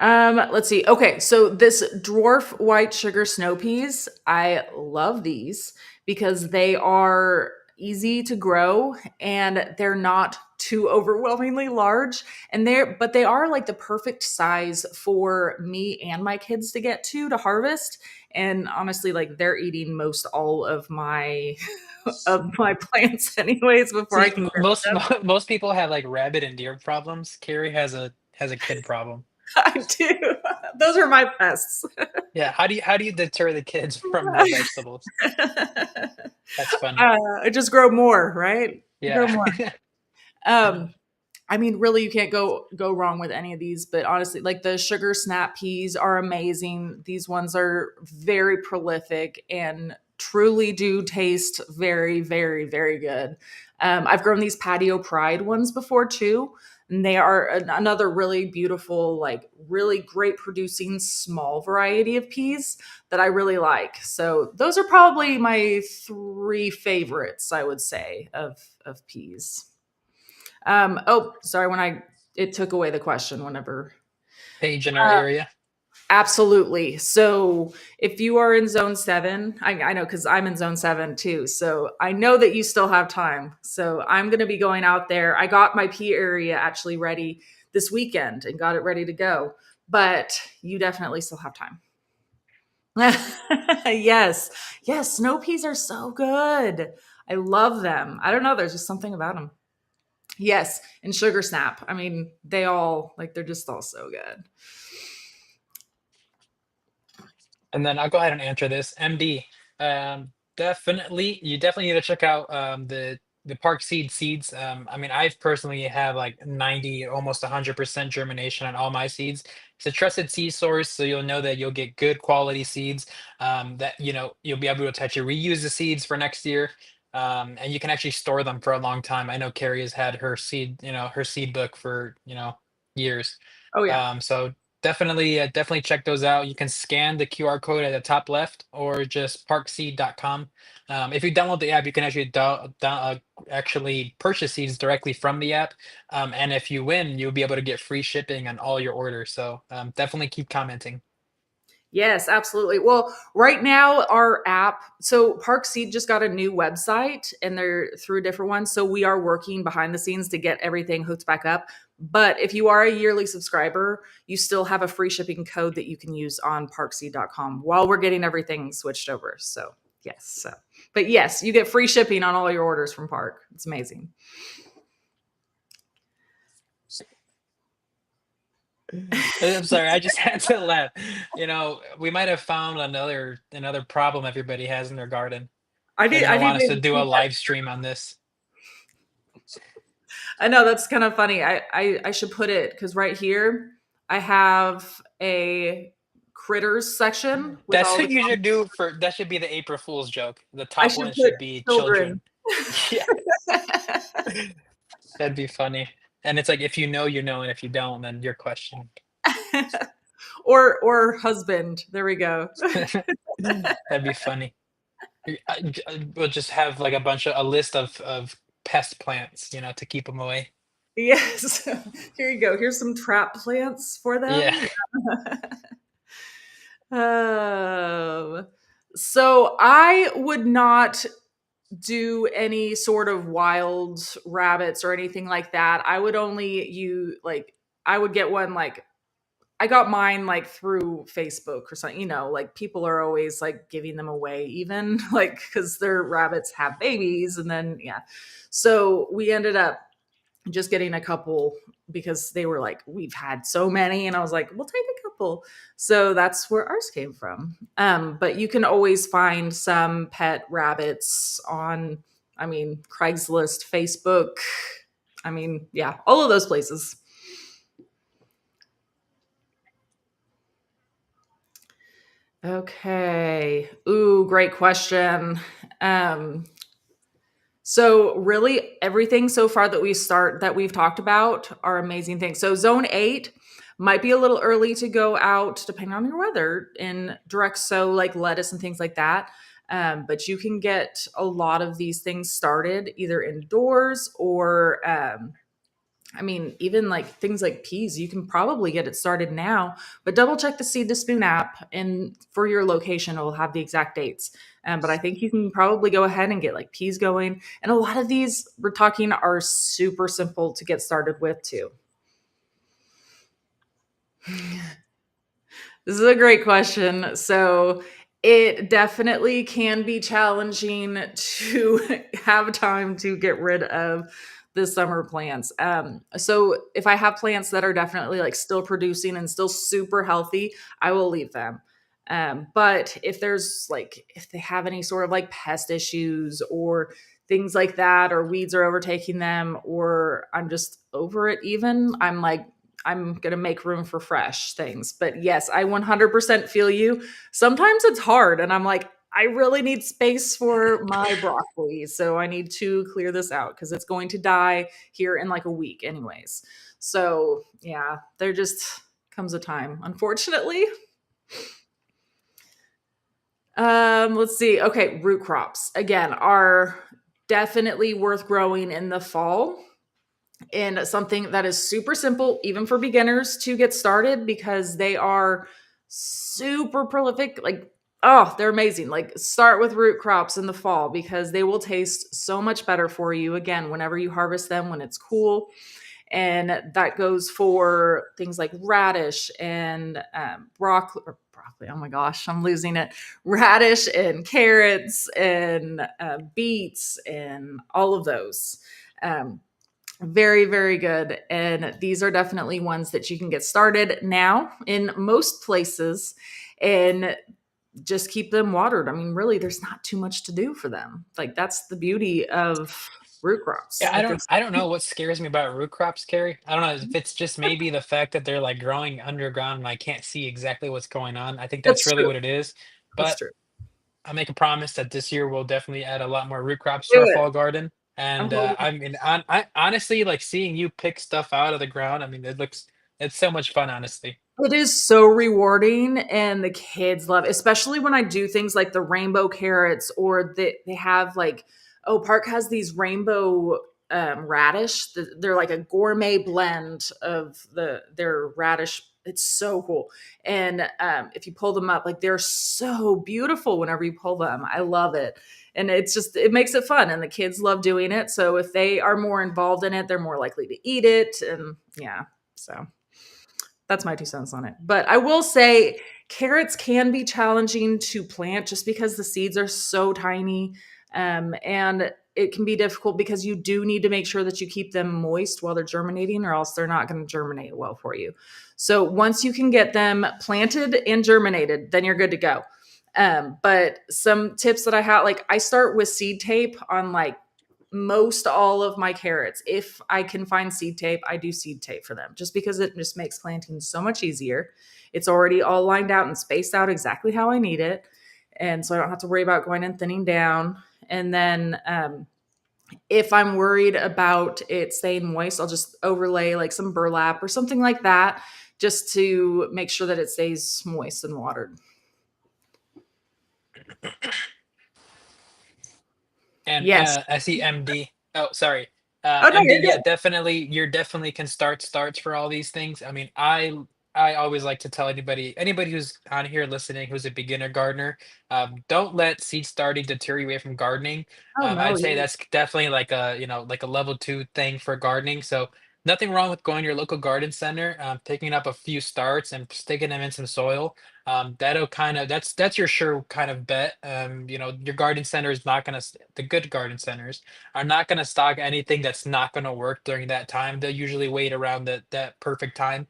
Let's see. Okay, so this dwarf white sugar snow peas, I love these because they are easy to grow and they're not too overwhelmingly large, and they are like the perfect size for me and my kids to get to harvest. And honestly, like they're eating most all of my plants anyways before I See, can get most them. most people have like rabbit and deer problems. Carrie has a kid problem. I do. Those are my pests. Yeah, how do you deter the kids from the vegetables? That's funny. Just grow more, right? Grow Yeah. more. Um, I mean, really, you can't go wrong with any of these. But honestly, like the sugar snap peas are amazing. These ones are very prolific and truly do taste very, very, very good. I've grown these patio pride ones before too, and they are another really beautiful, like really great producing small variety of peas that I really like. So those are probably my three favorites, I would say, of peas. Oh, sorry. When I it took away the question. Whenever Page in our area. absolutely. So if you are in zone seven, I know because I'm in zone seven too. So I know that you still have time. So I'm going to be going out there. I got my pea area actually ready this weekend and got it ready to go. But you definitely still have time. Yes, yes. Snow peas are so good. I love them. I don't know. There's just something about them. Yes, and Sugar Snap. I mean, they all like they're just all so good. And then I'll go ahead and answer this. MD, definitely, you definitely need to check out the Park Seed seeds. I mean, I've personally have like 90, almost 100% germination on all my seeds. It's a trusted seed source, so you'll know that you'll get good quality seeds. That you'll be able to touch. Reuse the seeds for next year. And you can actually store them for a long time. I know Carrie has had her seed book for years. Oh yeah. So definitely check those out. You can scan the QR code at the top left or just parkseed.com. If you download the app, you can actually purchase seeds directly from the app. And if you win, you'll be able to get free shipping on all your orders. So definitely keep commenting. Yes, absolutely. Well, right now our app, so Park Seed just got a new website and they're through different ones. So we are working behind the scenes to get everything hooked back up. But if you are a yearly subscriber, you still have a free shipping code that you can use on parkseed.com while we're getting everything switched over. So yes. But yes, you get free shipping on all your orders from Park. It's amazing. I'm sorry, I just had to laugh. We might have found another problem everybody has in their garden. They're I gonna didn't want us to even do a see that. live stream on this. I know that's kind of funny. I should put it because right here I have a critters section with That's all the. what you should do for that should be the April Fool's joke. The I top should one put should be children. children. Yeah, that'd be funny. And it's like if you know, you know, and if you don't, then you're questioned. Or husband. There we go. That'd be funny. We'll just have like a bunch of a list of pest plants, to keep them away. Yes. Here you go. Here's some trap plants for Yeah. them. Um, so I would not do any sort of wild rabbits or anything like that. I would only I would get one like I got mine like through Facebook or something, like people are always like giving them away even like cuz their rabbits have babies and then yeah. So we ended up just getting a couple because they were like, we've had so many. And I was like, we'll take a couple. So that's where ours came from. But you can always find some pet rabbits on, I mean, Craigslist, Facebook. I mean, yeah, all of those places. Okay. Ooh, great question. Um, So really everything so far that we've talked about are amazing things. So zone 8 might be a little early to go out depending on your weather in direct sow like lettuce and things like that. But you can get a lot of these things started either indoors or I mean, even like things like peas, you can probably get it started now, but double check the Seed to Spoon app and for your location, it will have the exact dates. But I think you can probably go ahead and get like peas going. And a lot of these we're talking are super simple to get started with too. This is a great question. So it definitely can be challenging to have time to get rid of the summer plants. So if I have plants that are definitely like still producing and still super healthy, I will leave them. But if they have any sort of like pest issues or things like that, or weeds are overtaking them, or I'm just over it, even, I'm like, I'm going to make room for fresh things. But yes, I 100% feel you. Sometimes it's hard and I'm like, I really need space for my broccoli. So I need to clear this out because it's going to die here in like a week, anyways. So yeah, there just comes a time, unfortunately. Let's see. Okay, root crops again are definitely worth growing in the fall and something that is super simple, even for beginners to get started, because they are super prolific. Like, oh, they're amazing. Like, start with root crops in the fall because they will taste so much better for you. Again, whenever you harvest them when it's cool. And that goes for things like radish and broccoli. Broccoli. Oh my gosh, I'm losing it. Radish and carrots and beets and all of those. Um, very, very good. And these are definitely ones that you can get started now in most places and just keep them watered. I mean, really, there's not too much to do for them. Like, that's the beauty of root crops. Yeah, I Like, don't I don't know what scares me about root crops, Carrie. I don't know if it's just maybe the fact that they're like growing underground and I can't see exactly what's going on. I think that's that's really true. what it is. That's But true. I make a promise that this year we'll definitely add a lot more root crops to Do our it. fall garden. I'm And holding. I mean, I honestly like seeing you pick stuff out of the ground. I mean, it's so much fun, honestly. It is so rewarding, and the kids love it, especially when I do things like the rainbow carrots, or they have like, oh, Park has these rainbow radish. They're like a gourmet blend of their radish. It's so cool, and if you pull them up, like they're so beautiful whenever you pull them. I love it, and it makes it fun, and the kids love doing it. So if they are more involved in it, they're more likely to eat it, and yeah, so that's my 2 cents on it. But I will say carrots can be challenging to plant just because the seeds are so tiny. And it can be difficult because you do need to make sure that you keep them moist while they're germinating, or else they're not going to germinate well for you. So once you can get them planted and germinated, then you're good to go. But some tips that I have, like I start with seed tape on like most all of my carrots, if I can find seed tape, I do seed tape for them just because it just makes planting so much easier. It's already all lined out and spaced out exactly how I need it. And so I don't have to worry about going and thinning down. And then if I'm worried about it staying moist, I'll just overlay like some burlap or something like that just to make sure that it stays moist and watered. And Yes. I see MD. Oh, sorry. Oh, no, MD, you're yeah, good. definitely. You're definitely can start starts for all these things. I mean, I always like to tell anybody who's on here listening who's a beginner gardener, don't let seed starting deter you away from gardening. Oh, no. I'd say Yeah. that's definitely like a like a level 2 thing for gardening. So nothing wrong with going to your local garden center, picking up a few starts and sticking them in some soil. That'll kind of that's your sure kind of bet. Your garden center is not gonna the good garden centers are not gonna stock anything that's not gonna work during that time. They'll usually wait around that perfect time.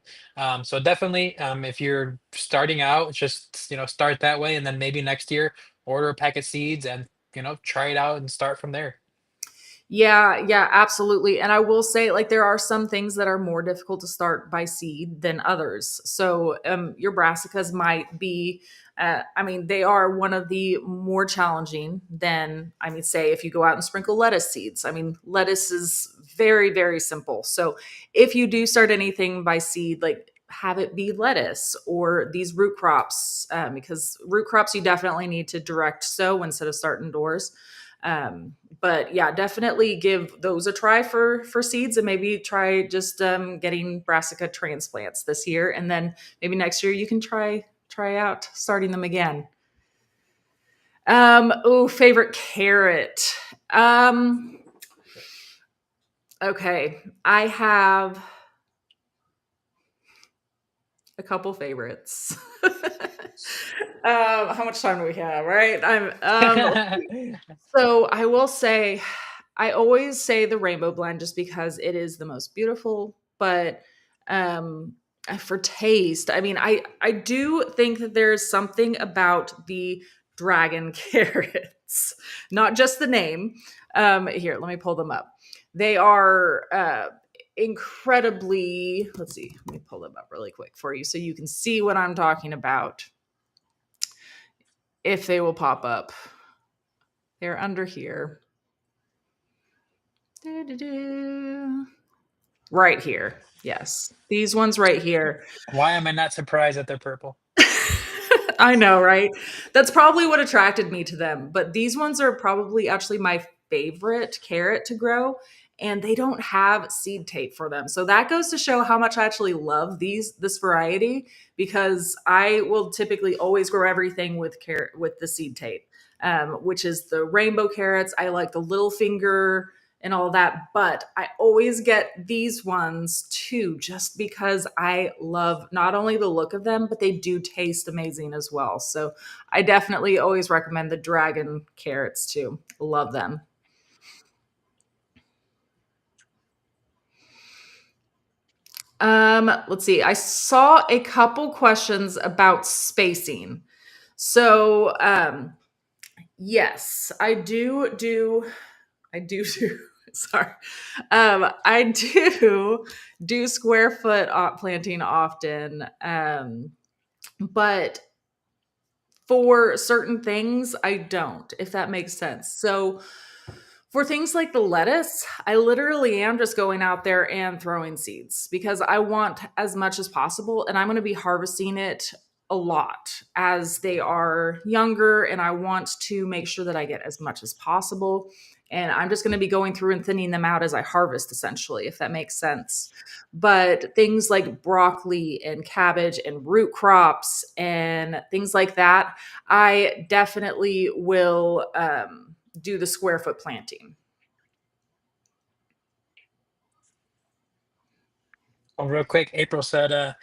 So definitely, if you're starting out, just start that way, and then maybe next year order a pack of seeds and try it out and start from there. Yeah, yeah, absolutely. And I will say, like, there are some things that are more difficult to start by seed than others. So, your brassicas might be, I mean, they are one of the more challenging than, I mean, say, if you go out and sprinkle lettuce seeds. I mean, lettuce is very, very simple. So, if you do start anything by seed, like, have it be lettuce or these root crops, because root crops you definitely need to direct sow instead of start indoors. But yeah, definitely give those a try for seeds, and maybe try just getting brassica transplants this year, and then maybe next year you can try out starting them again. Oh, favorite carrot. Um, okay, I have a couple favorites. How much time do we have? Right, let's see. So I will say, I always say the rainbow blend just because it is the most beautiful. But um, for taste, I mean, I do think that there's something about the dragon carrots, not just the name. Here, let me pull them up. They are incredibly. Let's see. Let me pull them up really quick for you so you can see what I'm talking about. If they will pop up, they're under here. Right here. Yes. These ones right here. Why am I not surprised that they're purple? I know, right? That's probably what attracted me to them. But these ones are probably actually my favorite carrot to grow, and they don't have seed tape for them. So that goes to show how much I actually love this variety, because I will typically always grow everything with carrot with the seed tape, which is the rainbow carrots. I like the little finger and all that. But I always get these ones too, just because I love not only the look of them, but they do taste amazing as well. So I definitely always recommend the dragon carrots too. Love them. Let's see. I saw a couple questions about spacing. So, yes, I do sorry. I do square foot planting often. But for certain things, I don't, if that makes sense. So for things like the lettuce, I literally am just going out there and throwing seeds because I want as much as possible, and I'm going to be harvesting it a lot as they are younger, and I want to make sure that I get as much as possible. And I'm just going to be going through and thinning them out as I harvest, essentially, if that makes sense. But things like broccoli and cabbage and root crops and things like that, I definitely will do the square foot planting. Oh, real quick, April said,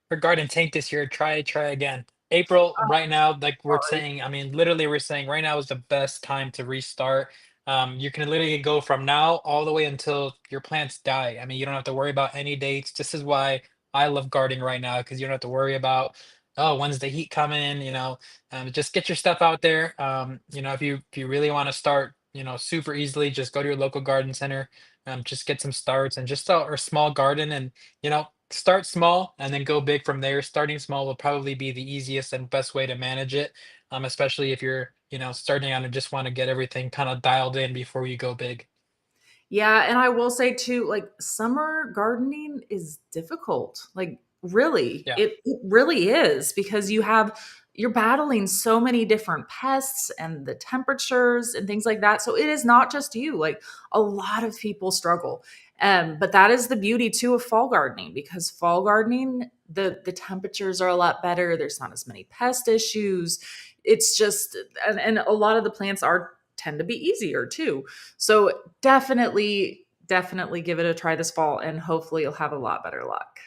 for garden tank this year, try again. April, right now, like we're Sorry. saying, I mean, literally, we're saying right now is the best time to restart. You can literally go from now all the way until your plants die. I mean, you don't have to worry about any dates. This is why I love gardening right now, because you don't have to worry about, oh, when's the heat coming? Just get your stuff out there. If you really want to start super easily. Just go to your local garden center, just get some starts and just start a small garden and, start small and then go big from there. Starting small will probably be the easiest and best way to manage it, especially if you're, starting out and just want to get everything kind of dialed in before you go big. Yeah, and I will say too, like summer gardening is difficult. Like really, Yeah. it really is because you're battling so many different pests and the temperatures and things like that. So it is not just you. Like a lot of people struggle. But that is the beauty too of fall gardening because fall gardening, the temperatures are a lot better. There's not as many pest issues. It's just and a lot of the plants are tend to be easier too. So definitely give it a try this fall and hopefully you'll have a lot better luck.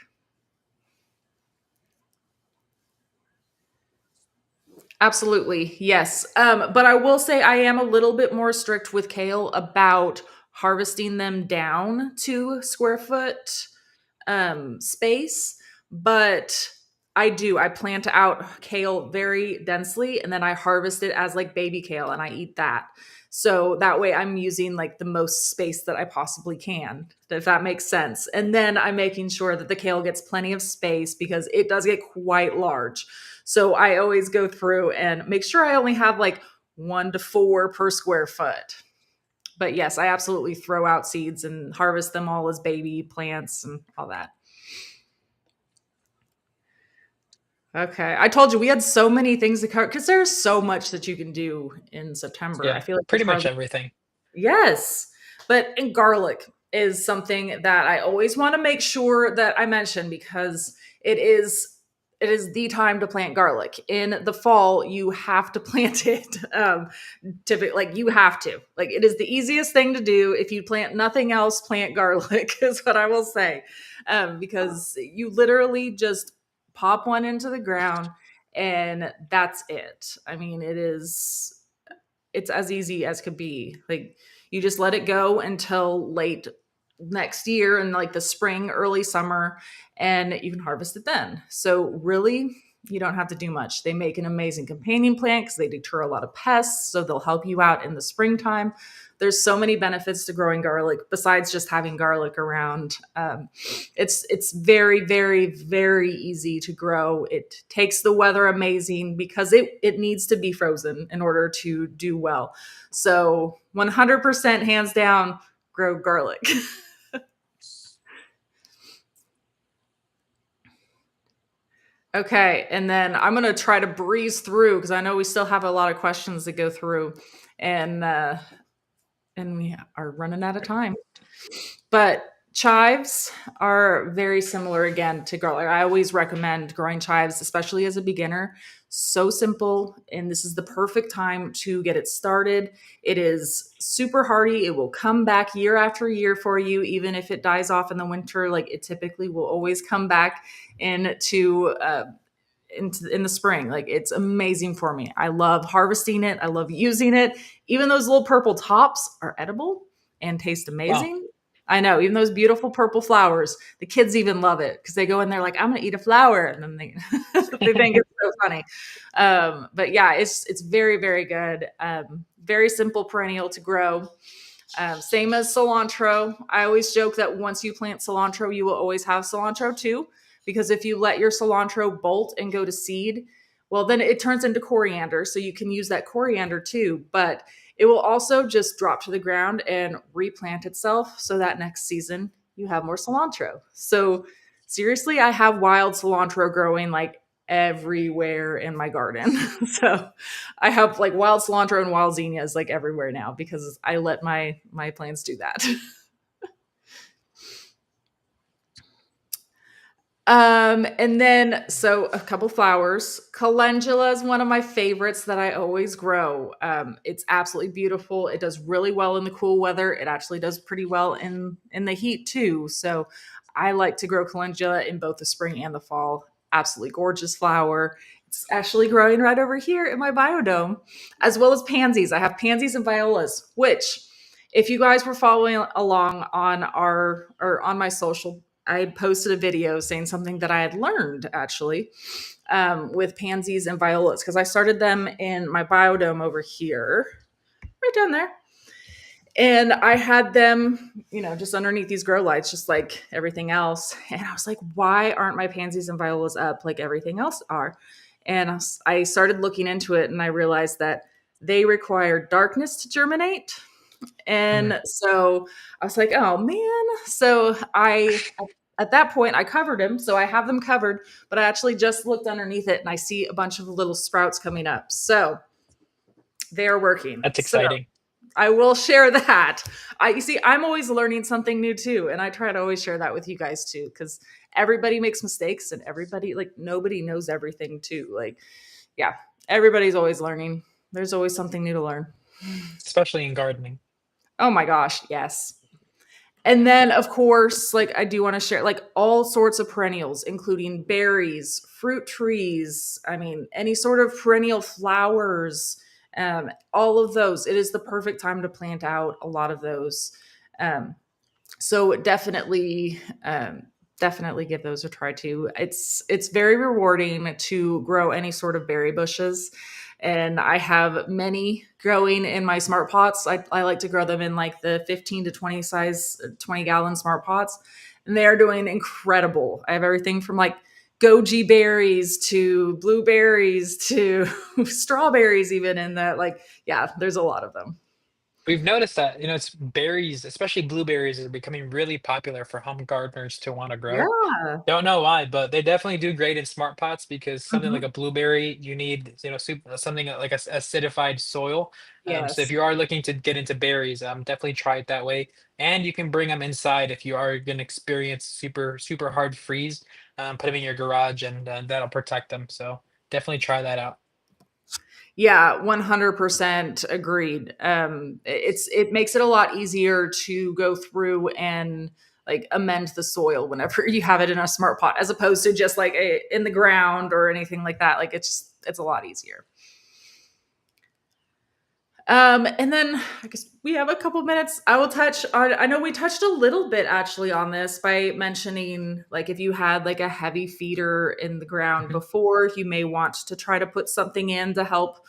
Absolutely. Yes. But I will say I am a little bit more strict with kale about harvesting them down to square foot space, but I plant out kale very densely and then I harvest it as like baby kale and I eat that. So that way I'm using like the most space that I possibly can, if that makes sense. And then I'm making sure that the kale gets plenty of space because it does get quite large. So I always go through and make sure I only have like 1 to 4 per square foot. But yes, I absolutely throw out seeds and harvest them all as baby plants and all that. Okay. I told you we had so many things to cover because there's so much that you can do in September. I Yeah. feel like there's Pretty much hardly. everything. Yes. But and garlic is something that I always want to make sure that I mention because it is the time to plant garlic. In the fall, you have to plant it. Typically, like you have to. Like it is the easiest thing to do. If you plant nothing else, plant garlic is what I will say. Because you literally just pop one into the ground and that's it. I mean, it's as easy as could be. Like you just let it go until late next year in like the spring, early summer, and you can harvest it then. So really, you don't have to do much. They make an amazing companion plant because they deter a lot of pests, so they'll help you out in the springtime. There's so many benefits to growing garlic besides just having garlic around. It's very easy to grow. It takes the weather amazing because it needs to be frozen in order to do well. So 100% hands down, grow garlic. Okay, and then I'm gonna try to breeze through because I know we still have a lot of questions to go through, and uh, and we are running out of time. But chives are very similar again to garlic. I always recommend growing chives, especially as a beginner. So simple, and this is the perfect time to get it started. It is super hardy. It will come back year after year for you, even if it dies off in the winter. Like it typically will always come back into in the spring. Like it's amazing for me. I love harvesting it. I love using it. Even those little purple tops are edible and taste Wow. amazing. I know, even those beautiful purple flowers, the kids even love it because they go in there like, I'm gonna eat a flower. And then they they think it's so funny. But yeah, it's very good. Very simple perennial to grow. Same as cilantro. I always joke that once you plant cilantro, you will always have cilantro too, because if you let your cilantro bolt and go to seed, well, then it turns into coriander. So you can use that coriander too, but it will also just drop to the ground and replant itself so that next season you have more cilantro. So seriously, I have wild cilantro growing like everywhere in my garden. So I have like wild cilantro and wild zinnias like everywhere now because I let my plants do that. And then so a couple flowers. Calendula is one of my favorites that I always grow. It's absolutely beautiful. It does really well in the cool weather. It actually does pretty well in the heat too. So I like to grow calendula in both the spring and the fall. Absolutely gorgeous flower. It's actually growing right over here in my biodome, as well as pansies. I have pansies and violas, which if you guys were following along on our or on my social, I posted a video saying something that I had learned actually with pansies and violas because I started them in my biodome over here, right down there. And I had them, just underneath these grow lights, just like everything else. And I was like, why aren't my pansies and violas up like everything else are? And I started looking into it, and I realized that they require darkness to germinate. Mm. And so I was like, oh man. So at that point, I covered them. So I have them covered, but I actually just looked underneath it and I see a bunch of little sprouts coming up. So they are working. That's So exciting. I will share that. You see, I'm always learning something new too. And I try to always share that with you guys too, because everybody makes mistakes and everybody, like, nobody knows everything too. Like, yeah, everybody's always learning. There's always something new to learn. Especially in gardening. Oh my gosh, yes. And then, of course, like, I do want to share like all sorts of perennials, including berries, fruit trees. I mean, any sort of perennial flowers, all of those. It is the perfect time to plant out a lot of those. Um, so definitely give those a try too. It's very rewarding to grow any sort of berry bushes, and I have many growing in my smart pots. I like to grow them in like the 15 to 20 size, 20-gallon smart pots, and they are doing incredible. I have everything from like goji berries to blueberries to strawberries, even in that. Like, yeah, there's a lot of them. We've noticed that, it's berries, especially blueberries, are becoming really popular for home gardeners to want to grow. Yeah. Don't know why, but they definitely do great in smart pots because something like Mhm. a blueberry, you need, something like a acidified soil. So if Yes. you are looking to get into berries, definitely try it that way. And you can bring them inside if you are going to experience super, super hard freeze. Put them in your garage, and that'll protect them. So definitely try that out. Yeah, 100% agreed. It makes it a lot easier to go through and like amend the soil whenever you have it in a smart pot, as opposed to just like in the ground or anything like that. Like, it's a lot easier. And then I guess we have a couple minutes. I will touch on, I know we touched a little bit actually on this by mentioning like if you had like a heavy feeder in the ground Mhm. before, you may want to try to put something in to help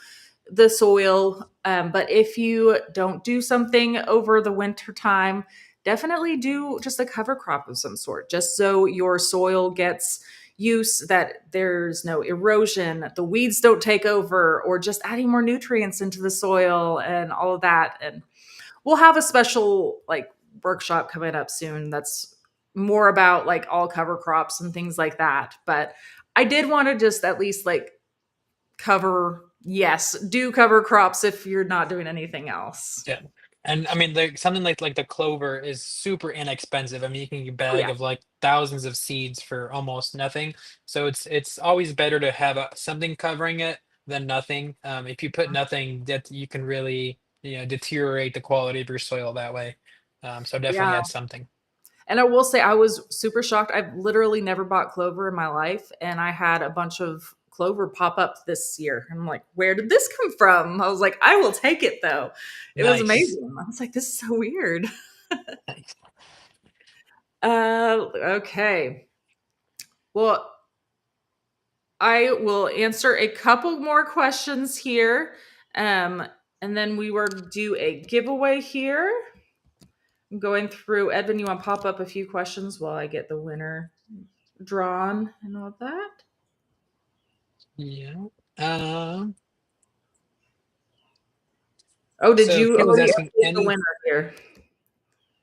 the soil. But if you don't do something over the winter time, definitely do just a cover crop of some sort, just so your soil gets use, that there's no erosion, the weeds don't take over, or just adding more nutrients into the soil and all of that. And we'll have a special like workshop coming up soon that's more about like all cover crops and things like that. But I did want to just at least like yes, do cover crops if you're not doing anything else. Yeah. And I mean, something like the clover is super inexpensive. I mean, you can get a Oh bag yeah. of like thousands of seeds for almost nothing. So it's always better to have something covering it than nothing. If you put nothing, that you can really, deteriorate the quality of your soil that way. So definitely Yeah. add something. And I will say I was super shocked. I've literally never bought clover in my life, and I had a bunch of clover pop up this year. I'm like, where did this come from? I was like, I will take it though. It was Nice. amazing. I was like, this is so weird. Nice. Okay. Well, I will answer a couple more questions here. And then we were do a giveaway here. I'm going through. Edvin, you want to pop up a few questions while I get the winner drawn and all that? Yeah. Um, Oh, did so you Kim is already asking update the any. winner here?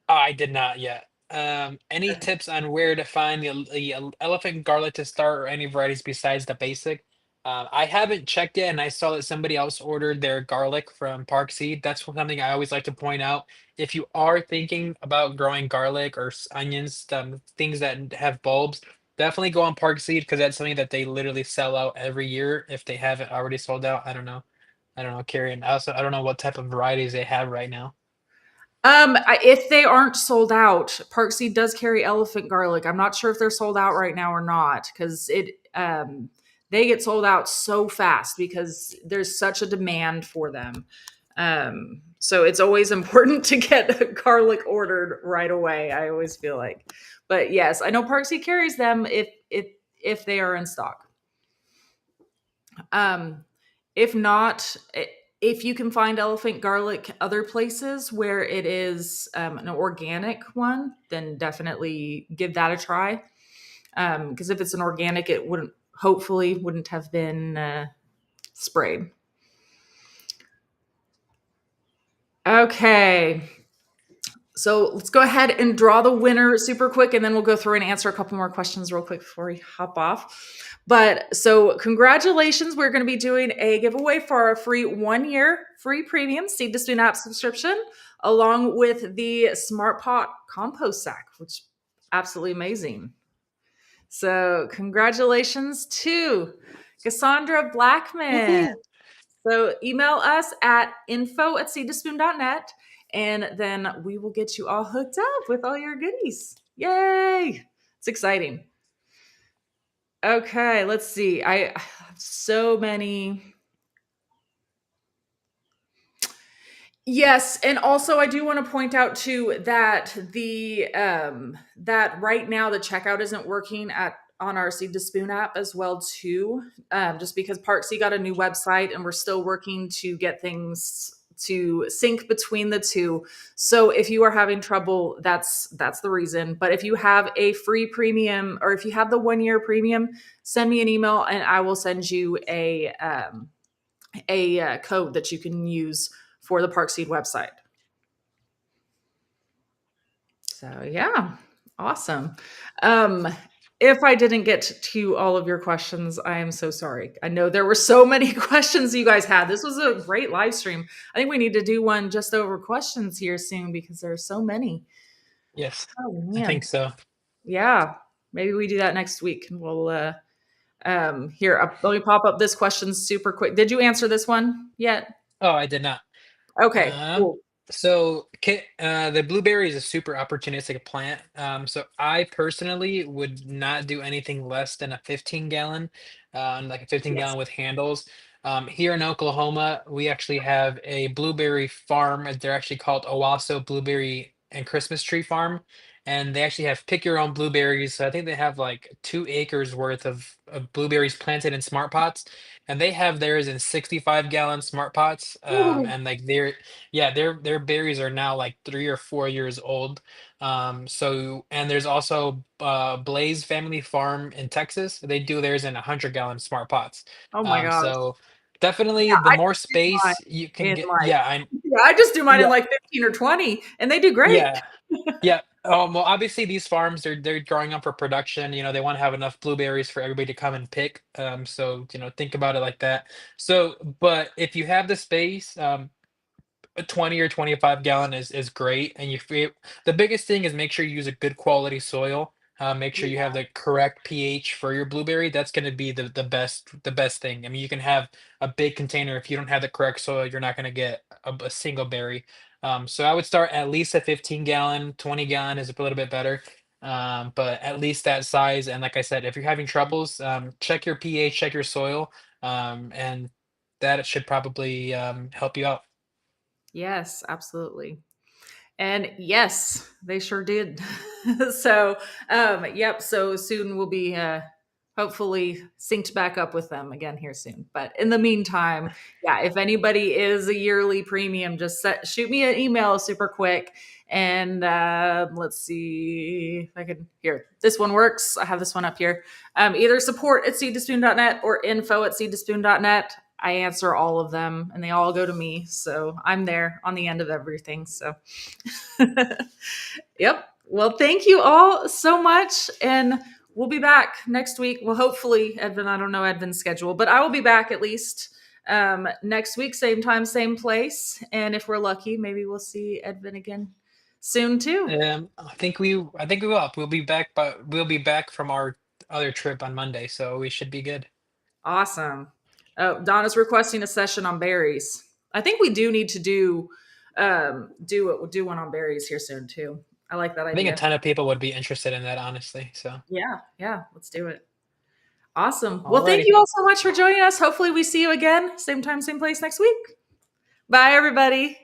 Oh, I did not yet. Any tips on where to find the elephant garlic to start, or any varieties besides the basic? I haven't checked yet, and I saw that somebody else ordered their garlic from Park Seed. That's something I always like to point out. If you are thinking about growing garlic or onions, things that have bulbs, definitely go on Park Seed because that's something that they literally sell out every year if they haven't already sold out. I don't know. I don't know, Carrie, and also I don't know what type of varieties they have right now. If they aren't sold out, Park Seed does carry elephant garlic. I'm not sure if they're sold out right now or not, because they get sold out so fast because there's such a demand for them. So it's always important to get garlic ordered right away. I always feel like, but yes, I know Park Seed carries them if they are in stock. Um, if not, if you can find elephant garlic other places where it is an organic one, then definitely give that a try. Because if it's an organic, it wouldn't hopefully wouldn't have been sprayed. Okay. So let's go ahead and draw the winner super quick, and then we'll go through and answer a couple more questions real quick before we hop off. But so, congratulations. We're going to be doing a giveaway for our free 1 year free premium Seed to Spoon app subscription, along with the SmartPot compost sack, which is absolutely amazing. So, congratulations to Cassandra Blackman. Woohoo! So email us at info@seedtospoon.net, and then we will get you all hooked up with all your goodies. Yay! It's exciting. Okay, let's see. I have so many. Yes, and also I do want to point out too that the that right now the checkout isn't working at on our Seed to Spoon app as well too, just because Parksy got a new website and we're still working to get things to sync between the two. So if you are having trouble, that's the reason. But if you have a free premium or if you have the 1 year premium, send me an email and I will send you a code that you can use for the Parkseed website. So yeah, awesome. Um, if I didn't get to all of your questions, I am so sorry. I know there were so many questions you guys had. This was a great live stream. I think we need to do one just over questions here soon because there are so many. Yes, Oh I think man. so. Yeah. Maybe we do that next week and we'll here let me pop up this question super quick. Did you answer this one yet? Oh, I did not. Okay, Um, cool. the blueberry is a super opportunistic plant. So I personally would not do anything less than a 15 gallon, like a 15 Yes. gallon with handles. Here in Oklahoma, we actually have a blueberry farm. They're actually called Owasso Blueberry and Christmas Tree Farm. And they actually have pick your own blueberries. So I think they have like 2 acres worth of blueberries planted in smart pots. And they have theirs in 65-gallon smart pots. Ooh. And like their berries are now like 3 or 4 years old. So and there's also Blaze Family Farm in Texas. They do theirs in 100-gallon smart pots. Oh my gosh. So Yeah, definitely the I more just do mine space you can in get. like Yeah, I yeah, I just do mine in yeah like 15 or 20 and they do great. yeah. Yeah. Well, obviously these farms they're growing up for production. They want to have enough blueberries for everybody to come and pick. So think about it like that. So, but if you have the space, a 20 or 25-gallon is great, and the biggest thing is make sure you use a good quality soil. Make sure you have Yeah. the correct pH for your blueberry. That's going to be the best thing. I mean, you can have a big container. If you don't have the correct soil, you're not going to get a single berry. So I would start at least a 15-gallon. 20-gallon is a little bit better. But at least that size. And like I said, if you're having troubles, check your pH, check your soil, and that should probably help you out. Yes, absolutely. And yes, they sure did. So, yep. So soon we'll be hopefully synced back up with them again here soon. But in the meantime, yeah, if anybody is a yearly premium, just shoot me an email super quick. And let's see if I can here. This one works. I have this one up here. Either support at seedtospoon.net or info at seedtospoon.net. I answer all of them and they all go to me. So I'm there on the end of everything. So yep. Well, thank you all so much. And we'll be back next week. Well, hopefully, Edvin, I don't know Edvin's schedule, but I will be back at least next week, same time, same place. And if we're lucky, maybe we'll see Edvin again soon too. I think we will. We'll be back from our other trip on Monday, so we should be good. Awesome. Oh, Donna's requesting a session on berries. I think we do need to do one on berries here soon too. I like that I think a idea. ton of people would be interested in that, honestly. So, Yeah, yeah, let's do it. Awesome. Well, thank alrighty. you all so much for joining us. Hopefully, we see you again, same time, same place next week. Bye, everybody.